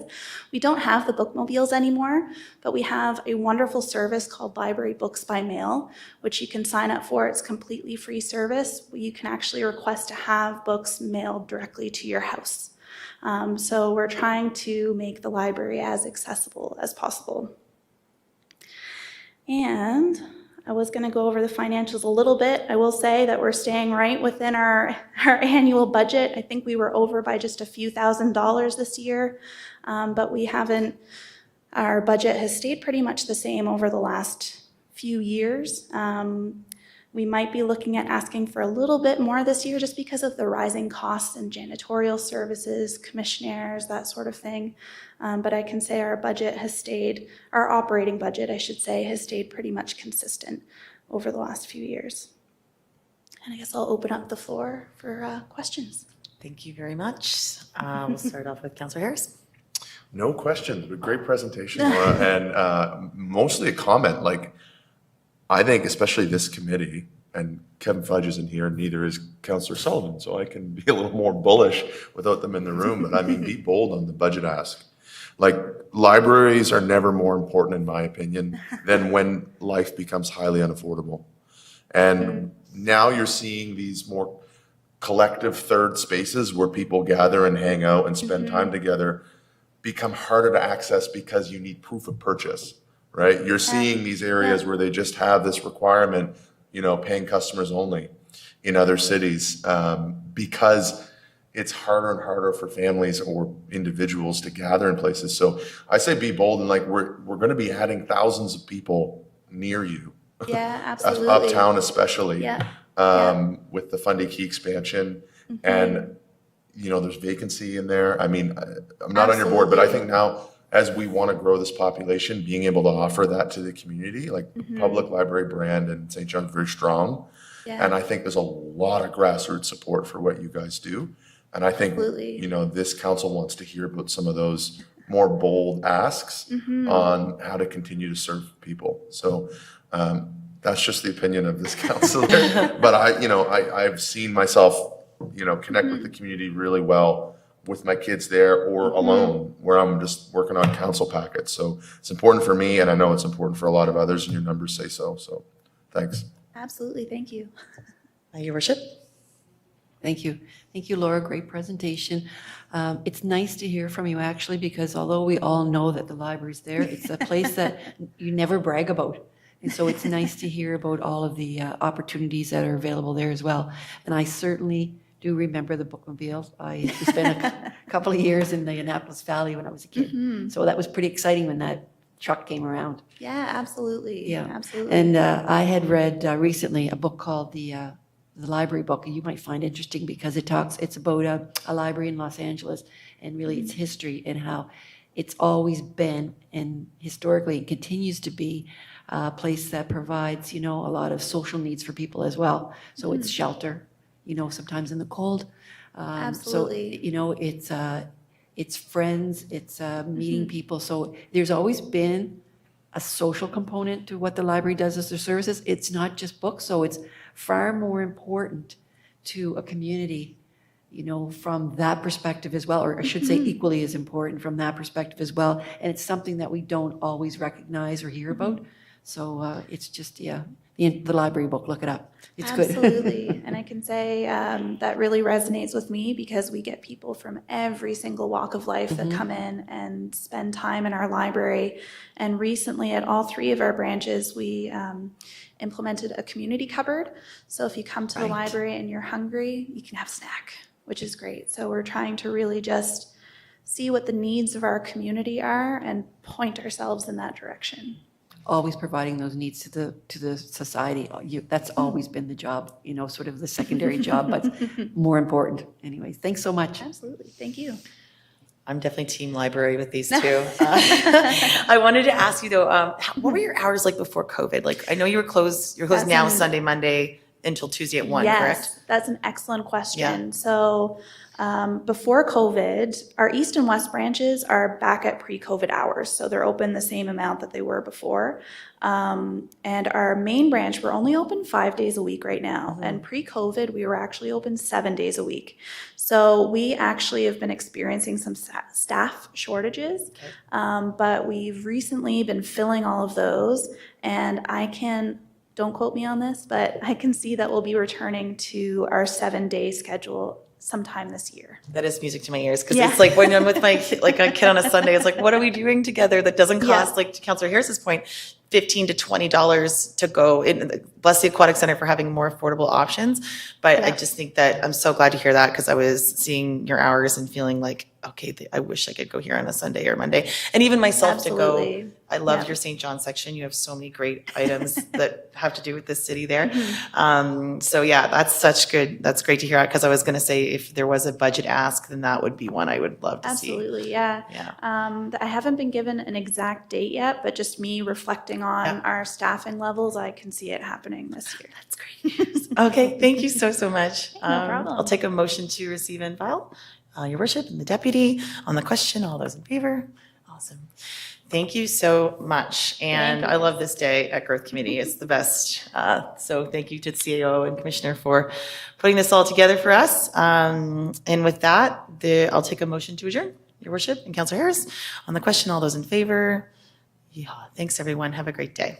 We don't have the bookmobiles anymore, but we have a wonderful service called Library Books by Mail, which you can sign up for. It's completely free service. You can actually request to have books mailed directly to your house. So we're trying to make the library as accessible as possible. And I was going to go over the financials a little bit. I will say that we're staying right within our annual budget. I think we were over by just a few $1,000s this year, but we haven't. Our budget has stayed pretty much the same over the last few years. We might be looking at asking for a little bit more this year just because of the rising costs in janitorial services, commissionaires, that sort of thing. But I can say our budget has stayed, our operating budget, I should say, has stayed pretty much consistent over the last few years. And I guess I'll open up the floor for questions. Thank you very much. We'll start off with Councillor Harris. No questions, but great presentation, Laura, and mostly a comment. Like, I think especially this committee, and Kevin Fudge isn't here, neither is Councillor Sullivan, so I can be a little more bullish without them in the room, but I mean, be bold on the budget ask. Like, libraries are never more important, in my opinion, than when life becomes highly unaffordable. And now you're seeing these more collective third spaces where people gather and hang out and spend time together become harder to access because you need proof of purchase, right? You're seeing these areas where they just have this requirement, you know, paying customers only in other cities, because it's harder and harder for families or individuals to gather in places. So I say be bold, and like we're going to be adding thousands of people near you. Yeah, absolutely. Uptown especially, Yeah. with the Fundy Key expansion. And there's vacancy in there. I mean, I'm not on your board, but I think now, as we want to grow this population, being able to offer that to the community, like the public library brand in St. John's very strong. Yeah. And I think there's a lot of grassroots support for what you guys do. And I think, Absolutely. this council wants to hear about some of those more bold asks on how to continue to serve people. So that's just the opinion of this council. But I've seen myself, connect with the community really well with my kids there or alone, where I'm just working on council packets. So it's important for me, and I know it's important for a lot of others, and your numbers say so. So thanks. Absolutely, thank you. Your worship. Thank you. Thank you, Laura. Great presentation. It's nice to hear from you, actually, because although we all know that the library's there, it's a place that you never brag about. And so it's nice to hear about all of the opportunities that are available there as well. And I certainly do remember the bookmobile. I spent a couple of years in the Annapolis Valley when I was a kid. So that was pretty exciting when that truck came around. Yeah, absolutely. Yeah. Absolutely. And I had read recently a book called the Library Book, and you might find interesting because it's about a library in Los Angeles and really its history and how it's always been and historically continues to be a place that provides, a lot of social needs for people as well. So it's shelter, sometimes in the cold. Absolutely. So, it's friends, it's meeting people. So there's always been a social component to what the library does as their services. It's not just books, so it's far more important to a community, from that perspective as well, or I should say equally as important from that perspective as well. And it's something that we don't always recognize or hear about. So it's just, the library book, look it up. It's good. Absolutely. And I can say that really resonates with me because we get people from every single walk of life that come in and spend time in our library. And recently at all 3 of our branches, we implemented a community cupboard. So if you come to the library and you're hungry, you can have a snack, which is great. So we're trying to really just see what the needs of our community are and point ourselves in that direction. Always providing those needs to the society. That's always been the job, sort of the secondary job, but more important. Anyways, thanks so much. Absolutely. Thank you. I'm definitely team library with these two. I wanted to ask you though, what were your hours like before COVID? Like, I know you're closed now Sunday, Monday until Tuesday at 1, correct? Yes, that's an excellent question. Yeah. So before COVID, our East and West branches are back at pre-COVID hours. So they're open the same amount that they were before. And our main branch, we're only open 5 days a week right now. And pre-COVID, we were actually open 7 days a week. So we actually have been experiencing some staff shortages, but we've recently been filling all of those. And don't quote me on this, but I can see that we'll be returning to our 7-day schedule sometime this year. That is music to my ears because it's like when I'm with my kid, like a kid on a Sunday, it's like, what are we doing together that doesn't cost, like to Councilor Harris's point, $15 to $20 to go in. Bless the Aquatic Center for having more affordable options. But I just think that I'm so glad to hear that because I was seeing your hours and feeling like, okay, I wish I could go here on a Sunday or Monday. And even myself to go. I love your St. John section. You have so many great items that have to do with the city there. So yeah, that's great to hear because I was going to say if there was a budget ask, then that would be one I would love to see. Absolutely, yeah. I haven't been given an exact date yet, but just me reflecting on our staffing levels, I can see it happening this year. That's great news. Okay, thank you so much. No problem. I'll take a motion to receive and file. Your worship and the deputy on the question. All those in favor? Awesome. Thank you so much. And I love this day at Growth Committee. It's the best. So thank you to the CAO and Commissioner for putting this all together for us. And with that, I'll take a motion to adjourn. Your worship and Councilor Harris on the question. All those in favor? Yeah. Thanks, everyone. Have a great day.